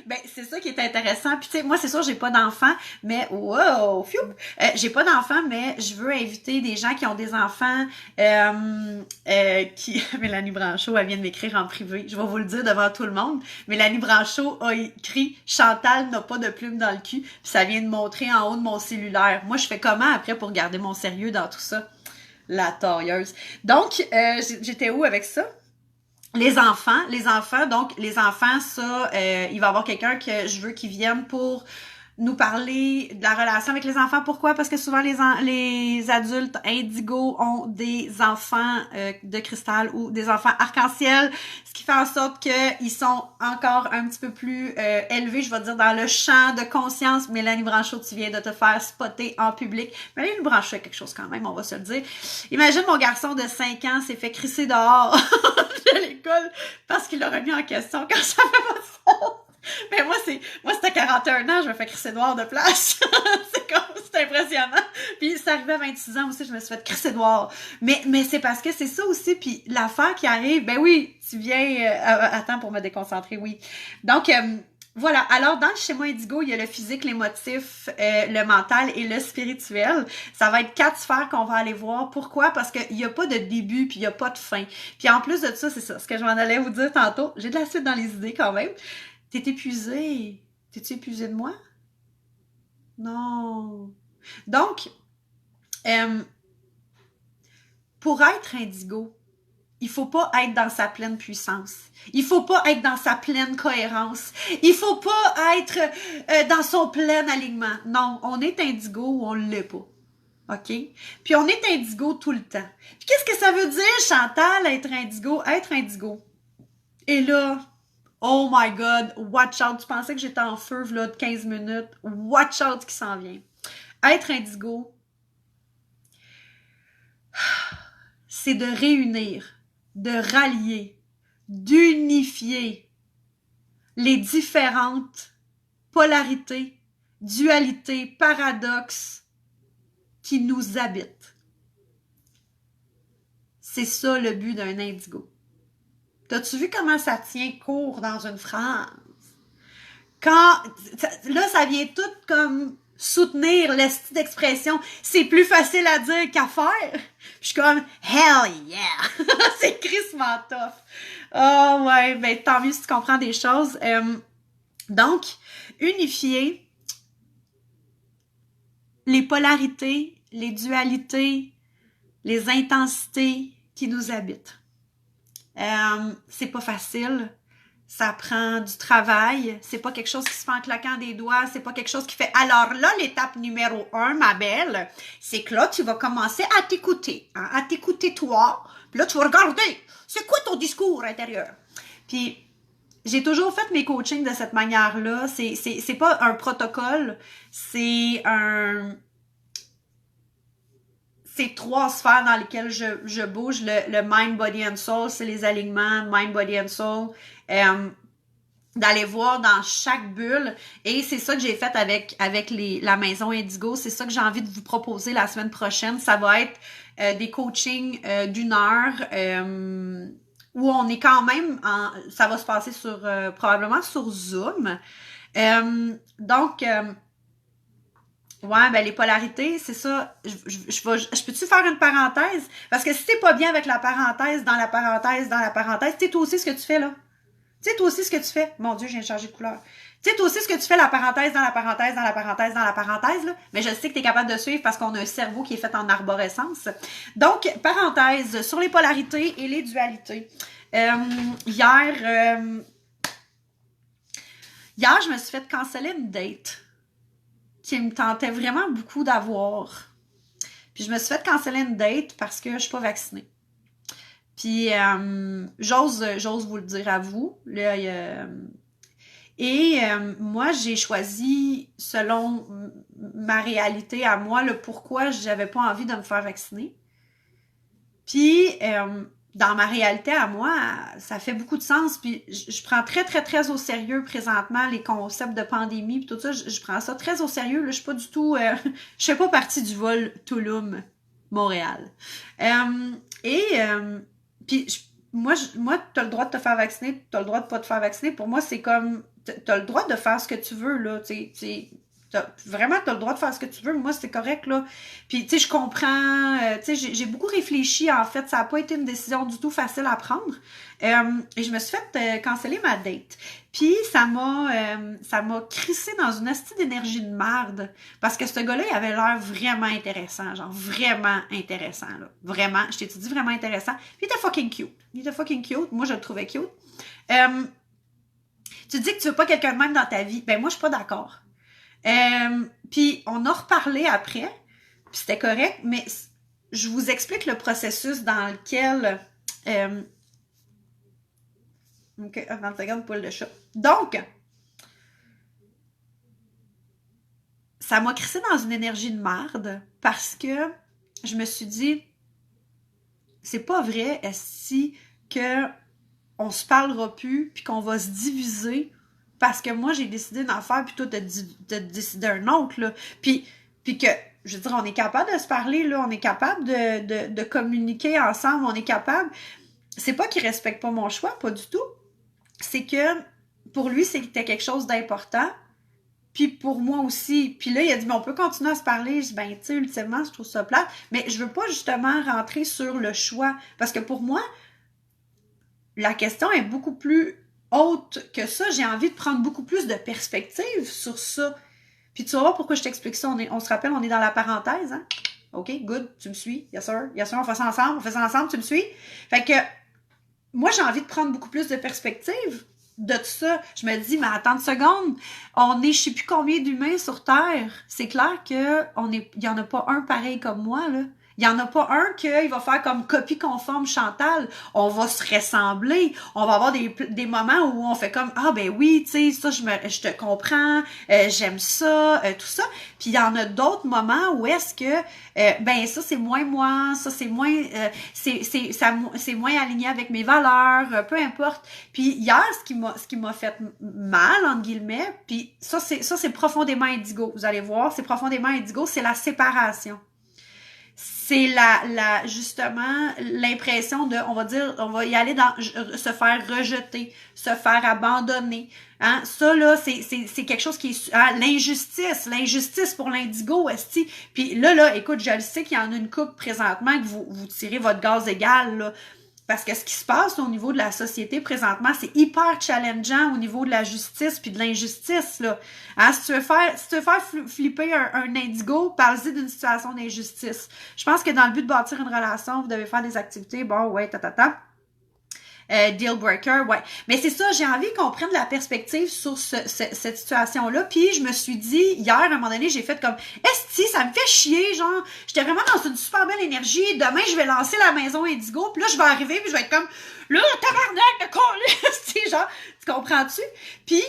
Ben, c'est ça qui est intéressant. Puis, tu sais, moi, c'est sûr, j'ai pas d'enfants, mais, wow, j'ai pas d'enfants, mais je veux inviter des gens qui ont des enfants, Mélanie Branchot, elle vient de m'écrire en privé. Je vais vous le dire devant tout le monde. Mélanie Branchot a écrit « Chantal n'a pas de plume dans le cul », puis ça vient de montrer en haut de mon cellulaire. Moi, je fais comment après pour garder mon sérieux dans tout ça? La tailleuse. Donc, j'étais où avec ça? Les enfants, donc les enfants, ça, il va y avoir quelqu'un que je veux qu'il vienne pour nous parler de la relation avec les enfants. Pourquoi? Parce que souvent les adultes indigos ont des enfants de cristal ou des enfants arc-en-ciel, ce qui fait en sorte qu'ils sont encore un petit peu plus élevés, je vais dire, dans le champ de conscience. Mélanie Branchot, tu viens de te faire spotter en public. Mélanie Branchot fait quelque chose quand même, on va se le dire. Imagine mon garçon de 5 ans s'est fait crisser dehors de l'école parce qu'il l'a remis en question quand ça fait pas de sens. Mais moi, c'était à 41 ans, je me fais crisser noir de place. C'est impressionnant. Puis, c'est arrivé à 26 ans aussi, je me suis fait crisser noir. Mais c'est parce que c'est ça aussi. Puis, l'affaire qui arrive, ben oui, tu viens, attends pour me déconcentrer, oui. Donc, voilà. Alors, dans le schéma indigo, il y a le physique, l'émotif, le mental et le spirituel. Ça va être 4 sphères qu'on va aller voir. Pourquoi? Parce qu'il n'y a pas de début puis il n'y a pas de fin. Puis, en plus de ça, c'est ça, ce que je m'en allais vous dire tantôt. J'ai de la suite dans les idées quand même. T'es épuisé. T'es-tu épuisé de moi? Non. Donc, pour être indigo, il faut pas être dans sa pleine puissance. Il faut pas être dans sa pleine cohérence. Il faut pas être dans son plein alignement. Non, on est indigo ou on l'est pas. OK? Puis on est indigo tout le temps. Puis qu'est-ce que ça veut dire, Chantal, être indigo? Être indigo. Et là, oh my God, watch out. Tu pensais que j'étais en feu là, de 15 minutes. Watch out qui s'en vient. Être indigo, c'est de réunir, de rallier, d'unifier les différentes polarités, dualités, paradoxes qui nous habitent. C'est ça le but d'un indigo. T'as-tu vu comment ça tient court dans une phrase? Quand, là, ça vient tout comme soutenir l'esti d'expression. C'est plus facile à dire qu'à faire. Je suis comme, hell yeah! C'est crissement tough. Oh ouais, ben tant mieux si tu comprends des choses. Donc, unifier les polarités, les dualités, les intensités qui nous habitent. C'est pas facile. Ça prend du travail. C'est pas quelque chose qui se fait en claquant des doigts. C'est pas quelque chose qui fait. Alors là, l'étape numéro 1, ma belle, c'est que là, tu vas commencer à t'écouter. Hein, à t'écouter toi. Puis là, tu vas regarder. C'est quoi ton discours intérieur? Puis, j'ai toujours fait mes coachings de cette manière-là. C'est pas un protocole. C'est 3 sphères dans lesquelles je bouge. Le mind, body and soul, c'est les alignements, mind, body and soul. D'aller voir dans chaque bulle. Et c'est ça que j'ai fait avec la maison Indigo. C'est ça que j'ai envie de vous proposer la semaine prochaine. Ça va être des coachings d'1 heure où on est quand même ça va se passer sur probablement sur Zoom. Donc ouais, ben les polarités, c'est ça. Je peux-tu faire une parenthèse? Parce que si t'es pas bien avec la parenthèse, dans la parenthèse, dans la parenthèse, tu sais toi aussi ce que tu fais là. Tu sais toi aussi ce que tu fais. Mon Dieu, je viens de changer de couleur. Tu sais toi aussi ce que tu fais, la parenthèse, dans la parenthèse, dans la parenthèse, dans la parenthèse, là. Mais je sais que tu es capable de suivre parce qu'on a un cerveau qui est fait en arborescence. Donc, parenthèse sur les polarités et les dualités. Hier, je me suis fait canceller une date qui me tentait vraiment beaucoup d'avoir. Puis je me suis fait canceller une date parce que je suis pas vaccinée. Puis j'ose vous le dire à vous. Là, moi, j'ai choisi, selon ma réalité à moi, le pourquoi j'avais pas envie de me faire vacciner. Puis dans ma réalité à moi, ça fait beaucoup de sens. Puis je prends très, très, très au sérieux présentement les concepts de pandémie puis tout ça. Je prends ça très au sérieux. Là, je suis pas du tout... je fais pas partie du vol Tulum-Montréal. Puis moi, t'as le droit de te faire vacciner, t'as le droit de pas te faire vacciner. Pour moi, c'est comme... T'as le droit de faire ce que tu veux, là. Vraiment, t'as le droit de faire ce que tu veux. Moi, c'est correct, là. Puis, tu sais, je comprends. Tu sais, j'ai beaucoup réfléchi, en fait. Ça n'a pas été une décision du tout facile à prendre. Et je me suis fait canceller ma date. Puis, ça m'a crissé dans une astuce d'énergie de merde. Parce que ce gars-là, il avait l'air vraiment intéressant. Genre, vraiment intéressant, là. Vraiment. Je t'ai dit vraiment intéressant. Puis, il était fucking cute. Moi, je le trouvais cute. Tu dis que tu veux pas quelqu'un de même dans ta vie. Ben, moi, je suis pas d'accord. Puis on a reparlé après, puis c'était correct, mais je vous explique le processus dans lequel... OK, 20 secondes, poule de chat. Donc, ça m'a crissé dans une énergie de merde parce que je me suis dit, c'est pas vrai, si que on se parlera plus puis qu'on va se diviser parce que moi, j'ai décidé d'en faire, puis toi, t'as décidé un autre, là. Puis que, je veux dire, on est capable de se parler, là. On est capable de communiquer ensemble. On est capable... C'est pas qu'il respecte pas mon choix, pas du tout. C'est que, pour lui, c'était quelque chose d'important. Puis pour moi aussi. Puis là, il a dit, mais on peut continuer à se parler. Je dis, ben, tu sais, ultimement, je trouve ça plate. Mais je veux pas, justement, rentrer sur le choix. Parce que pour moi, la question est beaucoup plus haute que ça. J'ai envie de prendre beaucoup plus de perspective sur ça. Puis tu vas voir pourquoi je t'explique ça. On se rappelle, on est dans la parenthèse, hein? OK, good, tu me suis. Yes sir, on fait ça ensemble, tu me suis. Fait que moi, j'ai envie de prendre beaucoup plus de perspective de tout ça. Je me dis, mais attends une seconde, on est je sais plus combien d'humains sur Terre. C'est clair que il y en a pas un pareil comme moi, là. Il n'y en a pas un qu'il va faire comme copie conforme Chantal. On va se ressembler. On va avoir des moments où on fait comme, ah ben oui, tu sais, ça, je te comprends, j'aime ça, tout ça. Puis il y en a d'autres moments où est-ce que, ben ça, c'est moins moi, ça, c'est moins, c'est moins aligné avec mes valeurs, peu importe. Puis hier, ce qui m'a fait mal, entre guillemets, puis ça, c'est profondément indigo. Vous allez voir, c'est profondément indigo, c'est la séparation. c'est justement l'impression de, on va y aller dans se faire rejeter, se faire abandonner. Hein? Ça, là, c'est quelque chose qui est, l'injustice pour l'indigo, esti. Puis là, écoute, je le sais qu'il y en a une couple présentement que vous tirez votre gaz égal, là. Parce que ce qui se passe au niveau de la société présentement, c'est hyper challengeant au niveau de la justice puis de l'injustice, là. Hein, si tu veux faire flipper un indigo, parle-y d'une situation d'injustice. Je pense que dans le but de bâtir une relation, vous devez faire des activités, bon, ouais, deal breaker, ouais. Mais c'est ça, j'ai envie qu'on prenne la perspective sur cette situation-là. Puis je me suis dit, hier, à un moment donné, j'ai fait comme, esti, ça me fait chier, genre, j'étais vraiment dans une super belle énergie. Demain, je vais lancer la maison Indigo. Puis là, je vais arriver, puis je vais être comme, là, tabarnak, de colis, genre, tu comprends-tu? Puis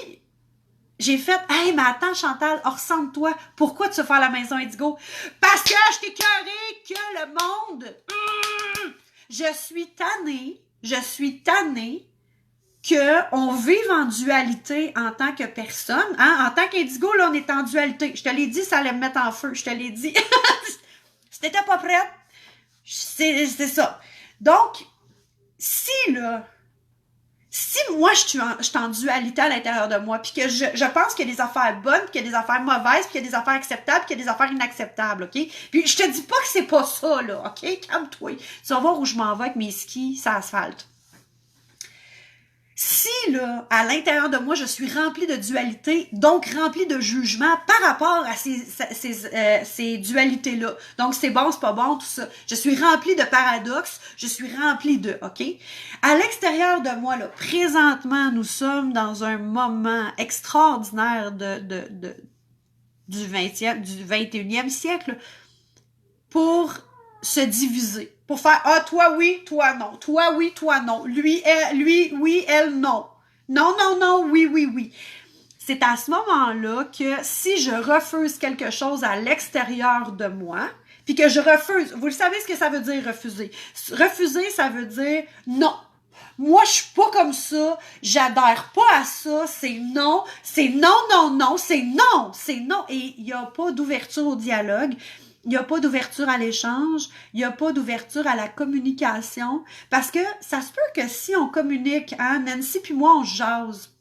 j'ai fait, hey, mais attends, Chantal, ressens-toi. Pourquoi tu veux faire la maison Indigo? Parce que je t'ai carré que le monde, je suis tannée qu'on vive en dualité en tant que personne. Hein? En tant qu'indigo, là, on est en dualité. Je te l'ai dit, ça allait me mettre en feu. Je te l'ai dit. Si t'étais pas prête, c'est ça. Donc, si moi, je suis en dualité à l'intérieur de moi, puis que je pense qu'il y a des affaires bonnes, puis qu'il y a des affaires mauvaises, puis qu'il y a des affaires acceptables, puis qu'il y a des affaires inacceptables, OK? Puis je te dis pas que c'est pas ça, là, OK? Calme-toi. Tu vas voir où je m'en vais avec mes skis sur l'asphalte. Si, là, à l'intérieur de moi, je suis remplie de dualité, donc remplie de jugement par rapport à ces dualités-là. Donc, c'est bon, c'est pas bon, tout ça. Je suis remplie de paradoxes, je suis remplie de, OK? À l'extérieur de moi, là, présentement, nous sommes dans un moment extraordinaire du 21e siècle pour se diviser. Pour faire, toi oui, toi non. Toi oui, toi non. Lui, oui, elle non. Non, oui. C'est à ce moment-là que si je refuse quelque chose à l'extérieur de moi, puis que je refuse, vous le savez ce que ça veut dire refuser. Refuser, ça veut dire non. Moi, je suis pas comme ça, j'adhère pas à ça, c'est non, c'est non, c'est non. Et il n'y a pas d'ouverture au dialogue. Il n'y a pas d'ouverture à l'échange, il n'y a pas d'ouverture à la communication, parce que ça se peut que si on communique, hein, Nancy puis moi, on jase.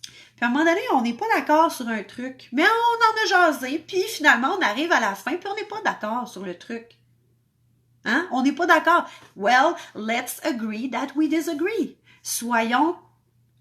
Puis à un moment donné, on n'est pas d'accord sur un truc, mais on en a jasé, puis finalement, on arrive à la fin, puis on n'est pas d'accord sur le truc. Hein? On n'est pas d'accord. Well, let's agree that we disagree. Soyons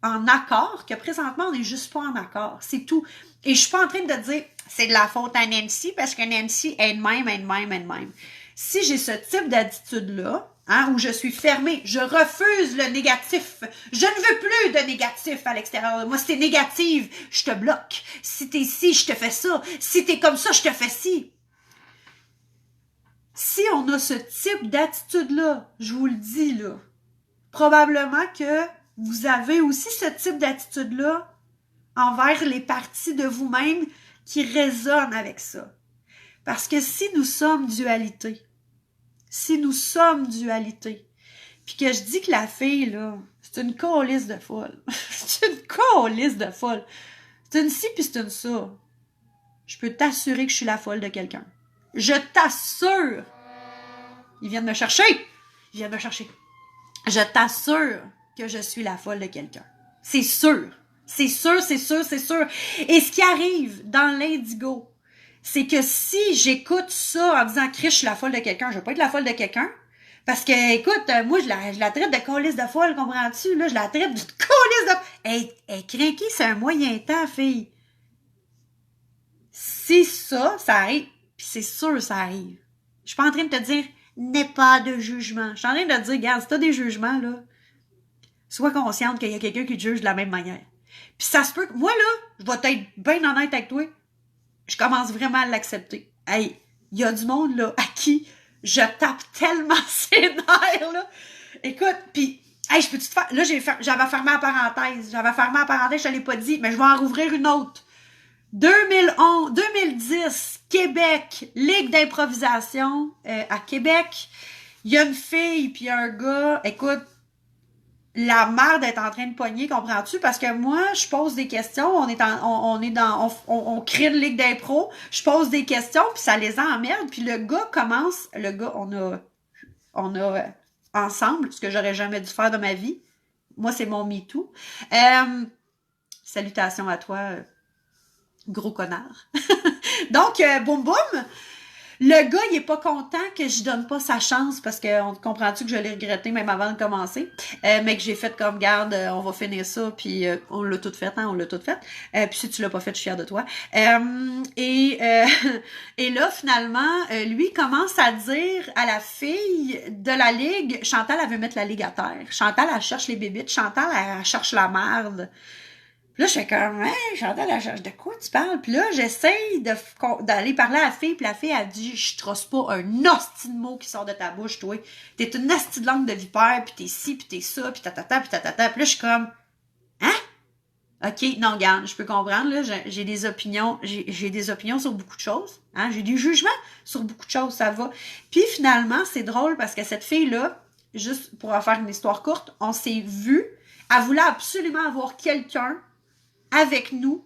en accord, que présentement, on n'est juste pas en accord. C'est tout. Et je suis pas en train de dire, c'est de la faute à Nancy, parce que Nancy est de même. Si j'ai ce type d'attitude-là, hein, où je suis fermée, je refuse le négatif. Je ne veux plus de négatif à l'extérieur de moi. Si t'es négative, je te bloque. Si t'es ci, je te fais ça. Si t'es comme ça, je te fais ci. Si on a ce type d'attitude-là, je vous le dis, là, probablement que vous avez aussi ce type d'attitude-là envers les parties de vous-même qui résonnent avec ça. Parce que si nous sommes dualité, puis que je dis que la fille, là, c'est une calisse de folle. C'est une calisse de folle. C'est une ci puis c'est une ça. Je peux t'assurer que je suis la folle de quelqu'un. Je t'assure. Ils viennent me chercher. Je t'assure que je suis la folle de quelqu'un. C'est sûr. Et ce qui arrive dans l'indigo, c'est que si j'écoute ça en disant « Chris, je suis la folle de quelqu'un », je veux pas être la folle de quelqu'un. Parce que, écoute, moi, je la traite de calisse de folle, comprends-tu? Là, je la traite de calisse de... Elle est craquée, c'est un moyen temps, fille. Si ça arrive, puis c'est sûr ça arrive. Je suis pas en train de te dire « N'aie pas de jugement ». Je suis en train de te dire « Regarde, si t'as des jugements, là, sois consciente qu'il y a quelqu'un qui te juge de la même manière. » Puis ça se peut que, moi, là, je vais être bien honnête avec toi, je commence vraiment à l'accepter. Hey, il y a du monde, là, à qui je tape tellement ses nerfs, là. Écoute, puis, hey, je peux-tu te faire... Là, j'avais fermé la parenthèse, je te l'ai pas dit, mais je vais en rouvrir une autre. 2010, Québec, Ligue d'improvisation à Québec. Il y a une fille puis un gars, écoute, la merde est en train de pogner, comprends-tu? Parce que moi, je pose des questions, on crée une ligue d'impro, je pose des questions, puis ça les emmerde, puis on a ensemble, ce que j'aurais jamais dû faire de ma vie. Moi, c'est mon MeToo. Salutations à toi, gros connard. Donc, boum boum, le gars, il est pas content que je donne pas sa chance parce que on comprends-tu que je l'ai regretté même avant de commencer, mais que j'ai fait comme garde, on va finir ça, puis on l'a tout fait, hein, on l'a tout fait. Puis si tu l'as pas fait, je suis fière de toi. Et là, finalement, lui commence à dire à la fille de la ligue, Chantal, elle veut mettre la ligue à terre. Chantal, elle cherche les bébites. Chantal, elle cherche la merde. Puis là, je fais comme, hey, Chantal, de quoi tu parles? Puis là, j'essaye d'aller parler à la fille, puis la fille a dit, je trosse pas un hostie de mot qui sort de ta bouche, toi. T'es une hostie de langue de vipère, puis t'es ci, puis t'es ça, puis tatata, puis tatata. Puis là, je suis comme, hein? OK, non, regarde, je peux comprendre, là, j'ai des opinions, j'ai des opinions sur beaucoup de choses, hein, j'ai des jugements sur beaucoup de choses, ça va. Puis finalement, c'est drôle parce que cette fille-là, juste pour en faire une histoire courte, on s'est vu, elle voulait absolument avoir quelqu'un avec nous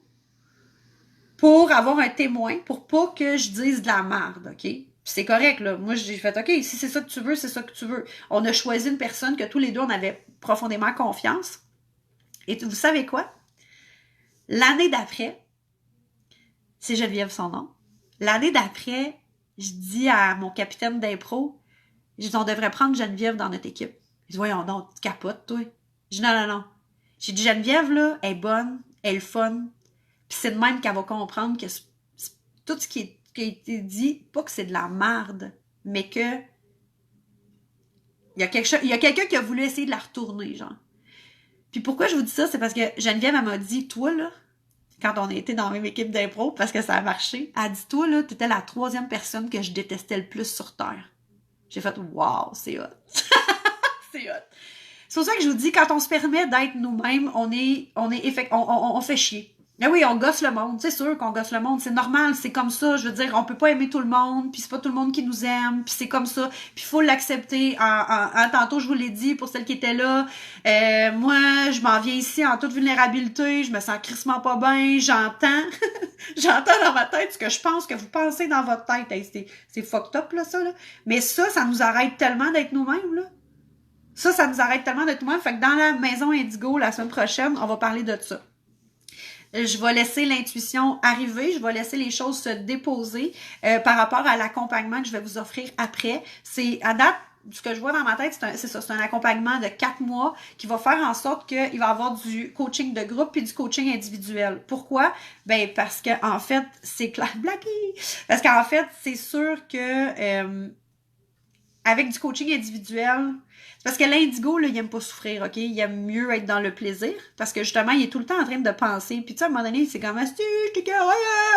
pour avoir un témoin, pour pas que je dise de la merde, OK? Puis c'est correct, là. Moi, j'ai fait, OK, si c'est ça que tu veux, c'est ça que tu veux. On a choisi une personne que tous les deux, on avait profondément confiance. Et vous savez quoi? L'année d'après, c'est Geneviève son nom, l'année d'après, je dis à mon capitaine d'impro, je dis, on devrait prendre Geneviève dans notre équipe. Il dit, voyons donc, tu capotes, toi. Je dis, non, non, non. J'ai dit, Geneviève, là, elle est bonne, elle est fun, puis c'est de même qu'elle va comprendre que tout ce qui a été dit, pas que c'est de la merde, mais que il y a quelqu'un qui a voulu essayer de la retourner, genre. Puis pourquoi je vous dis ça, c'est parce que Geneviève, elle m'a dit, toi, là, quand on a été dans la même équipe d'impro, parce que ça a marché, elle a dit, toi, là, t'étais la 3e personne que je détestais le plus sur Terre. J'ai fait, wow, c'est hot. C'est hot. C'est pour ça que je vous dis, quand on se permet d'être nous-mêmes, on fait chier. Mais oui, on gosse le monde, c'est sûr qu'on gosse le monde, c'est normal, c'est comme ça, je veux dire, on peut pas aimer tout le monde, puis c'est pas tout le monde qui nous aime, puis c'est comme ça, puis il faut l'accepter. Tantôt, je vous l'ai dit, pour celles qui étaient là, moi, je m'en viens ici en toute vulnérabilité, je me sens crissement pas bien, j'entends, j'entends dans ma tête ce que je pense que vous pensez dans votre tête. Hey, c'est fucked up, là, ça, là. Mais ça nous arrête tellement d'être nous-mêmes, là. Ça nous arrête tellement d'être nous-mêmes. Fait que dans la maison Indigo, la semaine prochaine, on va parler de ça. Je vais laisser l'intuition arriver, je vais laisser les choses se déposer par rapport à l'accompagnement que je vais vous offrir après. C'est à date, ce que je vois dans ma tête, c'est un accompagnement de 4 mois qui va faire en sorte qu'il va y avoir du coaching de groupe puis du coaching individuel. Pourquoi? Ben parce que en fait, c'est clair, blagué. Parce qu'en fait, c'est sûr que avec du coaching individuel, c'est parce que l'indigo, là, il aime pas souffrir, OK? Il aime mieux être dans le plaisir, parce que justement, il est tout le temps en train de penser. Puis tu sais, à un moment donné, c'est comme, si je t'ai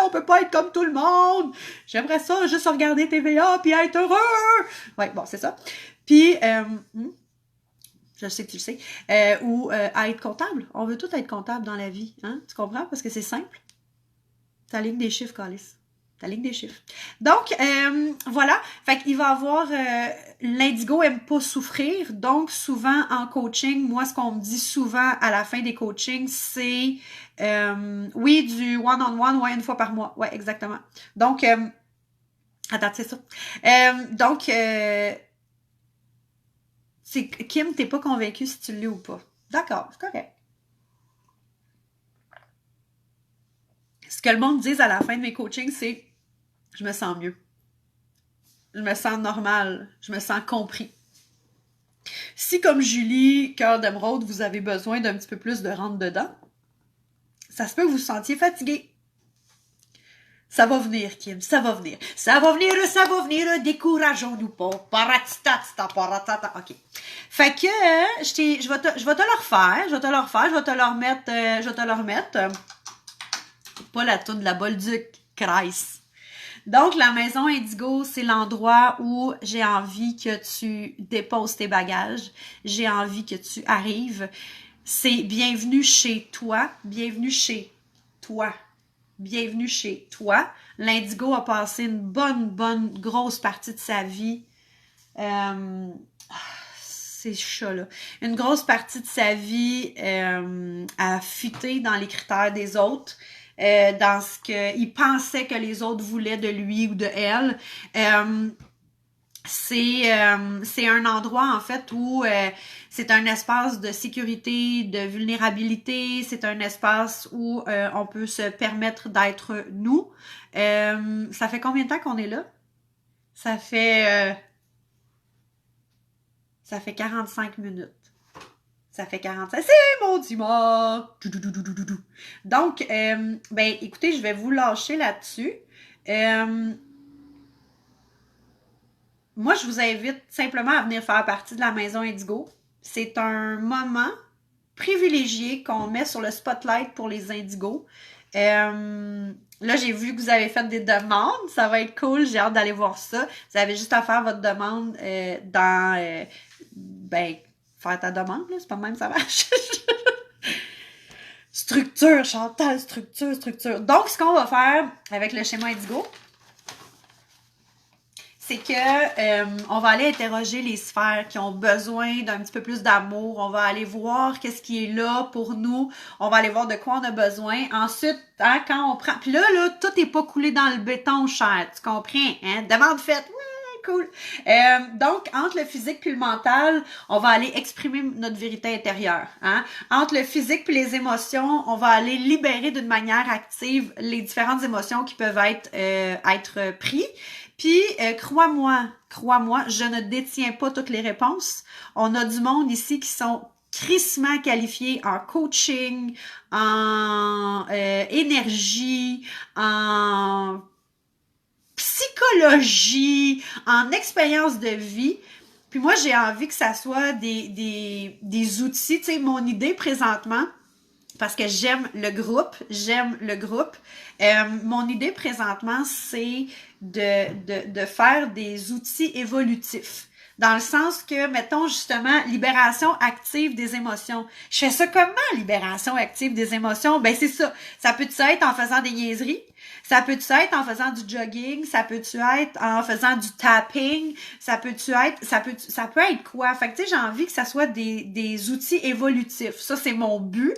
on peut pas être comme tout le monde. J'aimerais ça, juste regarder TVA puis être heureux. Ouais, bon, c'est ça. Puis, je sais que tu le sais, à être comptable. On veut tout être comptable dans la vie, hein? Tu comprends? Parce que c'est simple. Ta ligne des chiffres, Calice. Ta ligne des chiffres. Donc, voilà. Fait qu'il va avoir... l'indigo aime pas souffrir. Donc, souvent, en coaching, moi, ce qu'on me dit souvent à la fin des coachings, c'est... oui, du one-on-one, ouais, une fois par mois. Ouais, exactement. Donc... attends, c'est ça. Donc... c'est Kim, t'es pas convaincu si tu l'es ou pas. D'accord, c'est correct. Ce que le monde dit à la fin de mes coachings, c'est je me sens mieux. Je me sens normal. Je me sens compris. Si, comme Julie, cœur d'émeraude, vous avez besoin d'un petit peu plus de rentre dedans, ça se peut que vous vous sentiez fatigué. Ça va venir, Kim, ça va venir. Ça va venir, décourageons-nous pas. Paratita, paratata. OK. Fait que, je vais te le refaire, je vais te le remettre. Pas la toune de la Bolduc, Kreis. Donc, la maison Indigo, c'est l'endroit où j'ai envie que tu déposes tes bagages. J'ai envie que tu arrives. C'est bienvenue chez toi. Bienvenue chez toi. Bienvenue chez toi. L'Indigo a passé une bonne, grosse partie de sa vie. ces chats-là. Une grosse partie de sa vie a fuité dans les critères des autres, dans ce qu'il pensait que les autres voulaient de lui ou de elle. C'est un endroit, en fait, où c'est un espace de sécurité, de vulnérabilité. C'est un espace où on peut se permettre d'être nous. Ça fait combien de temps qu'on est là? Ça fait 45 minutes. Ça fait 45. C'est mon dimanche! Donc, ben, écoutez, je vais vous lâcher là-dessus. Moi, je vous invite simplement à venir faire partie de la Maison Indigo. C'est un moment privilégié qu'on met sur le spotlight pour les indigos. Là, j'ai vu que vous avez fait des demandes. Ça va être cool. J'ai hâte d'aller voir ça. Vous avez juste à faire votre demande ben, faire ta demande, là. C'est pas de même, ça marche. Structure, Chantal, structure. Donc, ce qu'on va faire avec le schéma Indigo, c'est que on va aller interroger les sphères qui ont besoin d'un petit peu plus d'amour. On va aller voir qu'est-ce qui est là pour nous. On va aller voir de quoi on a besoin. Ensuite, hein, quand on prend... Puis là, tout est pas coulé dans le béton, cher. Tu comprends? Hein? Demande faite. Ouais, cool. Donc, entre le physique puis le mental, on va aller exprimer notre vérité intérieure. Hein? Entre le physique puis les émotions, on va aller libérer d'une manière active les différentes émotions qui peuvent être pris. Puis, crois-moi, je ne détiens pas toutes les réponses. On a du monde ici qui sont crissement qualifiés en coaching, en énergie, en psychologie, en expérience de vie. Puis moi, j'ai envie que ça soit des outils. Tu sais, mon idée présentement, parce que j'aime le groupe. Mon idée présentement, c'est de faire des outils évolutifs. Dans le sens que, mettons justement, libération active des émotions. Je fais ça comment, libération active des émotions? Ben c'est ça. Ça peut-tu être en faisant des niaiseries? Ça peut-tu être en faisant du jogging? Ça peut-tu être en faisant du tapping? Ça peut être quoi? Fait que tu sais, j'ai envie que ça soit des outils évolutifs. Ça, c'est mon but.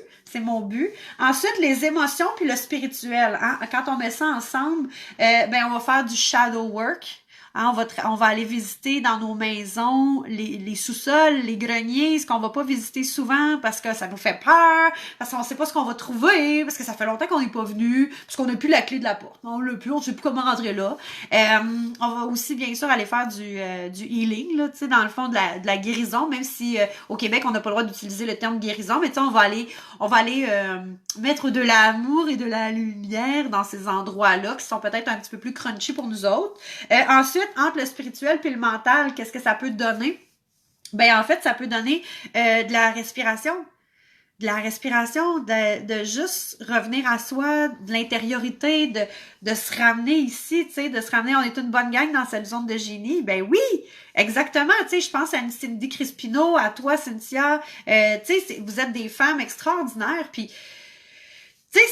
Ensuite, les émotions puis le spirituel. Hein? Quand on met ça ensemble, ben on va faire du shadow work. Hein, on va aller visiter dans nos maisons les sous-sols, les greniers, ce qu'on va pas visiter souvent parce que ça nous fait peur, parce qu'on sait pas ce qu'on va trouver, parce que ça fait longtemps qu'on n'est pas venu, parce qu'on n'a plus la clé de la porte. On l'a plus, on sait plus comment rentrer là. On va aussi bien sûr aller faire du healing, là, tu sais, dans le fond de la guérison, même si au Québec on n'a pas le droit d'utiliser le terme guérison, mais tu sais, on va aller mettre de l'amour et de la lumière dans ces endroits-là qui sont peut-être un petit peu plus crunchy pour nous autres. Ensuite, entre le spirituel puis le mental, qu'est-ce que ça peut donner? Ben en fait, ça peut donner de la respiration. De juste revenir à soi, de l'intériorité, de se ramener ici, tu sais, de se ramener, on est une bonne gang dans cette zone de génie. Ben oui, exactement, tu sais, je pense à une Cindy Crispino, à toi, Cynthia, tu sais, vous êtes des femmes extraordinaires, puis, tu sais,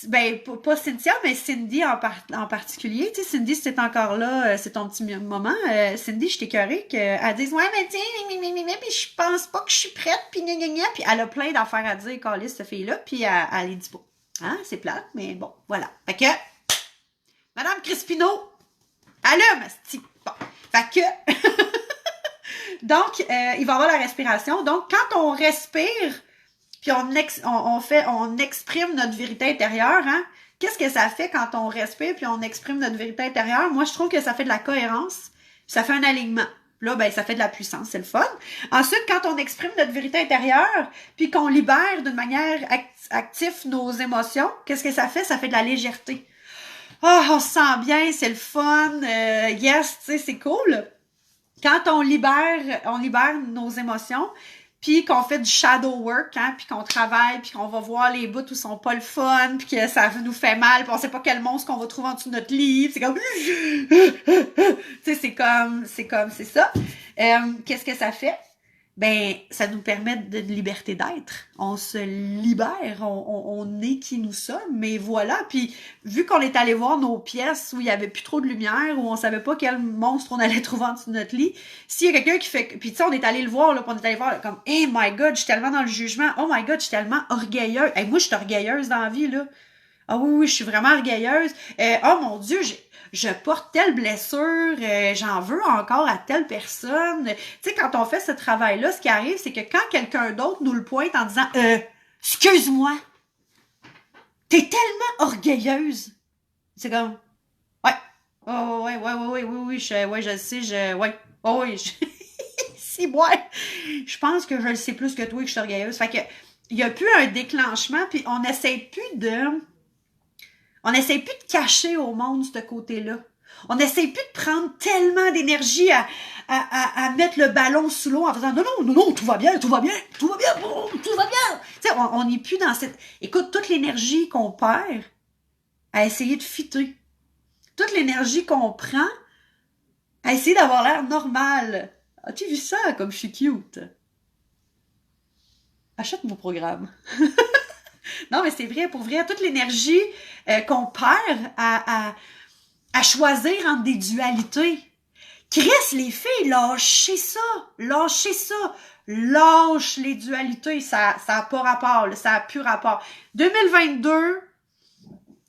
ben, pas Cynthia, mais Cindy en particulier. Tu sais, Cindy, si t'es encore là, c'est ton petit moment. Cindy, je t'écœurais qu'elle dise, ouais, mais tu sais, puis je pense pas que je suis prête, puis gna, gna, gna. Puis elle a plein d'affaires à dire, Calisse, cette fille-là, puis elle les dit pas. Hein, c'est plate, mais bon, voilà. Fait que, Madame Crispino, allume, asti. Bon. Fait que, donc, il va y avoir la respiration. Donc, quand on respire, puis on exprime notre vérité intérieure, hein? Qu'est-ce que ça fait quand on respire puis on exprime notre vérité intérieure? Moi, je trouve que ça fait de la cohérence, ça fait un alignement. Là, ben, ça fait de la puissance, c'est le fun. Ensuite, quand on exprime notre vérité intérieure puis qu'on libère d'une manière active nos émotions, qu'est-ce que ça fait? Ça fait de la légèreté. Ah, on se sent bien, c'est le fun, yes, tu sais, c'est cool. Quand on libère nos émotions, puis qu'on fait du shadow work, hein, puis qu'on travaille, puis qu'on va voir les bouts où sont pas le fun, puis que ça nous fait mal, puis on sait pas quel monstre qu'on va trouver en dessous de notre lit, c'est comme tu sais, c'est ça. Qu'est-ce que ça fait? ben ça nous permet de liberté d'être. On se libère, on est qui nous sommes, mais voilà. Puis vu qu'on est allé voir nos pièces où il y avait plus trop de lumière, où on savait pas quel monstre on allait trouver en dessous de notre lit, s'il y a quelqu'un qui fait... Puis tu sais, on est allé le voir, là, puis on est allé voir là, comme « Oh my God, je suis tellement dans le jugement. Oh my God, je suis tellement orgueilleuse. Hey, moi, je suis orgueilleuse dans la vie, là. Ah oui, oui, je suis vraiment orgueilleuse. Oh mon Dieu, je porte telle blessure, j'en veux encore à telle personne. » Tu sais, quand on fait ce travail-là, ce qui arrive, c'est que quand quelqu'un d'autre nous le pointe en disant « Excuse-moi, t'es tellement orgueilleuse. » C'est comme « Ouais, oh, oui, je le sais, oh oui, si, ouais, je pense que je le sais plus que toi et que je suis orgueilleuse. » Fait que, il n'y a plus un déclenchement, puis on n'essaie plus de cacher au monde ce côté-là. On n'essaie plus de prendre tellement d'énergie à mettre le ballon sous l'eau en faisant non, tout va bien. Tu sais, on n'est plus dans cette... Écoute, toute l'énergie qu'on perd à essayer de fitter, toute l'énergie qu'on prend à essayer d'avoir l'air normal. As-tu vu ça comme je suis cute? Achète mon programme. Non, mais c'est vrai, pour vrai, toute l'énergie qu'on perd à choisir entre des dualités. Chris, les filles, lâchez ça, lâche les dualités, ça a pas rapport, là, ça a plus rapport. 2022,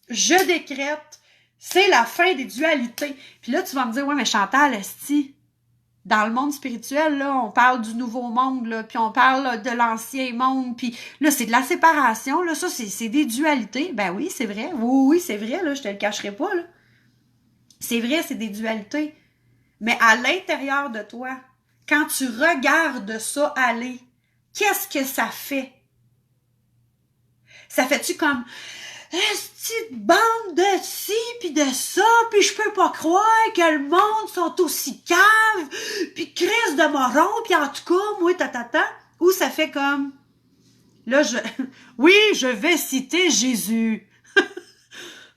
je décrète, c'est la fin des dualités. Puis là, tu vas me dire, ouais, mais Chantal, esti, dans le monde spirituel, là, on parle du nouveau monde, là, puis on parle là, de l'ancien monde, puis là, c'est de la séparation, là, ça, c'est des dualités. Ben oui, c'est vrai, oui, c'est vrai, là, je te le cacherai pas, là. C'est vrai, c'est des dualités. Mais à l'intérieur de toi, quand tu regardes ça aller, qu'est-ce que ça fait? Ça fait-tu comme cette bande de ci puis de ça, puis je peux pas croire que le monde sont aussi caves, puis crise de moron, puis en tout cas, moi, ou ça fait comme là, oui, je vais citer Jésus.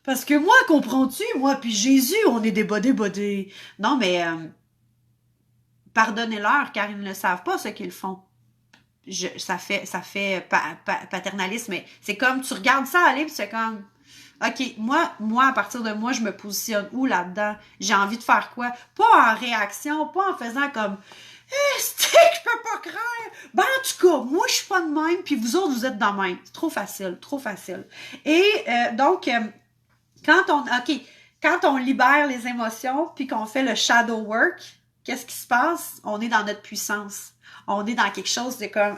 Parce que moi, comprends-tu, moi puis Jésus, on est des bodés. Non, mais pardonnez-leur, car ils ne savent pas ce qu'ils font. Ça fait paternalisme, mais c'est comme, tu regardes ça aller, puis c'est comme, OK, moi, à partir de moi, je me positionne où là-dedans? J'ai envie de faire quoi? Pas en réaction, pas en faisant comme, je peux pas croire! Ben, en tout cas, moi, je suis pas de même, puis vous autres, vous êtes de même. C'est trop facile. Et donc, quand on libère les émotions puis qu'on fait le shadow work, qu'est-ce qui se passe? On est dans notre puissance. On est dans quelque chose de comme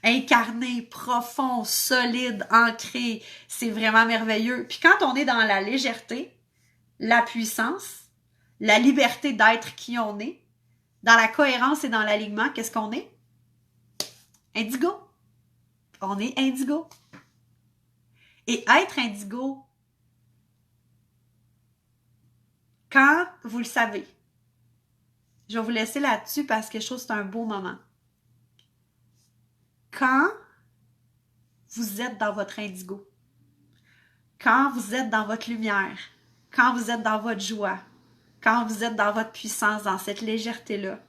incarné, profond, solide, ancré. C'est vraiment merveilleux. Puis quand on est dans la légèreté, la puissance, la liberté d'être qui on est, dans la cohérence et dans l'alignement, qu'est-ce qu'on est? Indigo. On est indigo. Et être indigo, quand vous le savez, je vais vous laisser là-dessus parce que je trouve que c'est un beau moment. Quand vous êtes dans votre indigo, quand vous êtes dans votre lumière, quand vous êtes dans votre joie, quand vous êtes dans votre puissance, dans cette légèreté-là,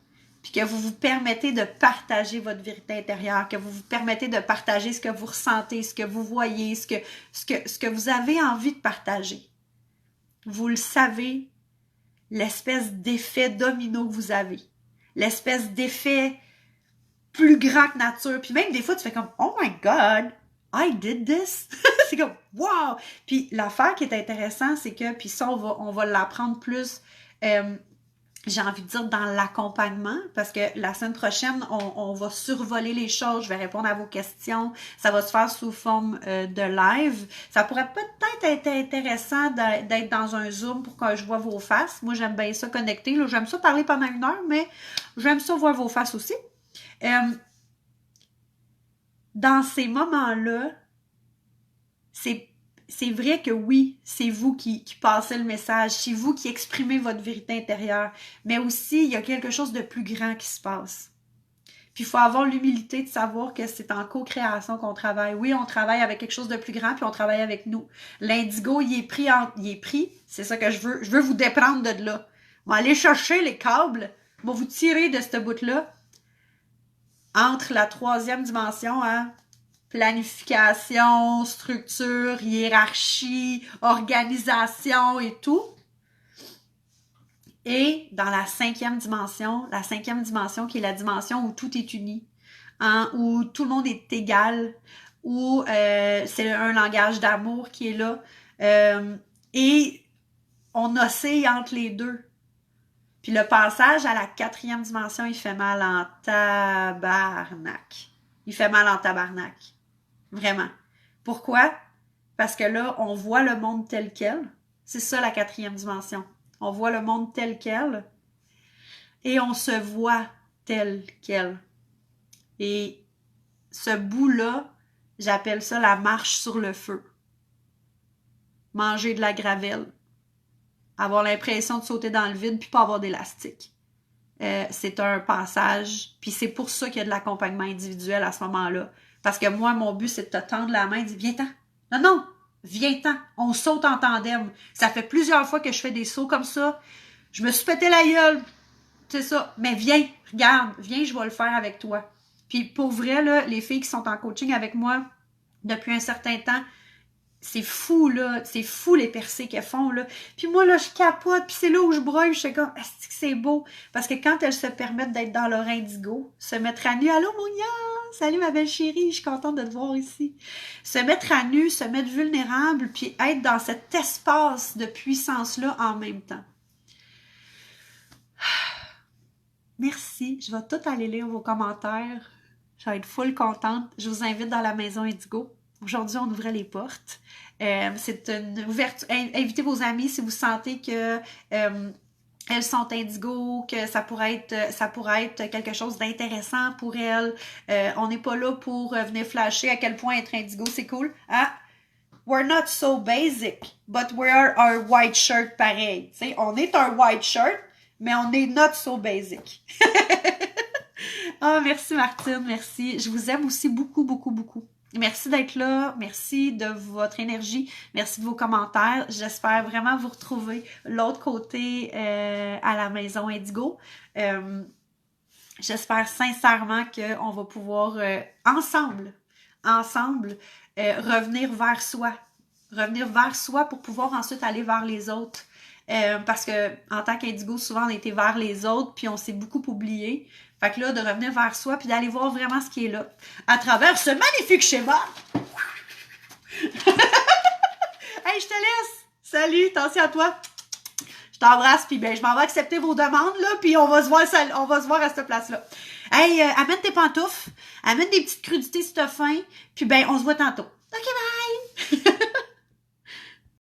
puis que vous vous permettez de partager votre vérité intérieure, que vous vous permettez de partager ce que vous ressentez, ce que vous voyez, ce que vous avez envie de partager. Vous le savez, l'espèce d'effet domino que vous avez, l'espèce d'effet plus grand que nature. Puis même des fois, tu fais comme « Oh my God, I did this! » C'est comme « Wow! » Puis l'affaire qui est intéressante, c'est que, puis ça, on va l'apprendre plus, j'ai envie de dire, dans l'accompagnement, parce que la semaine prochaine, on va survoler les choses, je vais répondre à vos questions, ça va se faire sous forme de live. Ça pourrait peut-être être intéressant d'être dans un Zoom pour que je vois vos faces. Moi, j'aime bien ça connecter, là. J'aime ça parler pendant 1 heure, mais j'aime ça voir vos faces aussi. Dans ces moments-là, c'est vrai que oui, c'est vous qui passez le message, c'est vous qui exprimez votre vérité intérieure, mais aussi, il y a quelque chose de plus grand qui se passe. Puis il faut avoir l'humilité de savoir que c'est en co-création qu'on travaille. Oui, on travaille avec quelque chose de plus grand, puis on travaille avec nous. L'indigo, il est pris, c'est ça que je veux vous déprendre de là. On va aller chercher les câbles, on va vous tirer de ce bout-là. entre la troisième dimension, hein, planification, structure, hiérarchie, organisation et tout, et dans la cinquième dimension qui est la dimension où tout est uni, hein, où tout le monde est égal, où c'est un langage d'amour qui est là, et on oscille entre les deux. Puis le passage à la quatrième dimension, il fait mal en tabarnak. Il fait mal en tabarnak. Vraiment. Pourquoi? Parce que là, on voit le monde tel quel. C'est ça la quatrième dimension. On voit le monde tel quel et on se voit tel quel. Et ce bout-là, j'appelle ça la marche sur le feu. Manger de la gravelle. Avoir l'impression de sauter dans le vide puis pas avoir d'élastique. C'est un passage, puis c'est pour ça qu'il y a de l'accompagnement individuel à ce moment-là. Parce que moi, mon but, c'est de te tendre la main et de dire « Viens-t'en! » Non, viens-t'en! On saute en tandem. Ça fait plusieurs fois que je fais des sauts comme ça. Je me suis pété la gueule. C'est ça. Mais viens, regarde, viens, je vais le faire avec toi. Puis pour vrai, là, les filles qui sont en coaching avec moi depuis un certain temps, c'est fou, là. C'est fou, les percées qu'elles font, là. Puis moi, là, je capote. Puis c'est là où je broye. Je suis comme, est-ce que c'est beau? Parce que quand elles se permettent d'être dans leur indigo, se mettre à nu. Allô, Monia! Salut, ma belle chérie. Je suis contente de te voir ici. Se mettre à nu, se mettre vulnérable, puis être dans cet espace de puissance-là en même temps. Merci. Je vais tout aller lire vos commentaires. Je vais être full contente. Je vous invite dans la maison Indigo. Aujourd'hui, on ouvrait les portes. C'est une ouverture. Invitez vos amis si vous sentez que elles sont indigo, que ça pourrait être quelque chose d'intéressant pour elles. On n'est pas là pour venir flasher à quel point être indigo, c'est cool. Hein? We're not so basic, but we are our white shirt pareil. T'sais, on est un white shirt, mais on est not so basic. Oh, merci Martine, merci. Je vous aime aussi beaucoup, beaucoup, beaucoup. Merci d'être là, merci de votre énergie, merci de vos commentaires. J'espère vraiment vous retrouver l'autre côté à la maison Indigo. J'espère sincèrement qu'on va pouvoir ensemble, revenir vers soi pour pouvoir ensuite aller vers les autres. Parce que en tant qu'Indigo, souvent on était vers les autres puis on s'est beaucoup oublié. Fait que là, de revenir vers soi puis d'aller voir vraiment ce qui est là à travers ce magnifique schéma. Hey, je te laisse! Salut, attention à toi! Je t'embrasse, puis ben, je m'en vais accepter vos demandes, là, puis on va se voir à cette place-là. Hey, amène tes pantoufles, amène des petites crudités si t'as faim, puis ben, on se voit tantôt.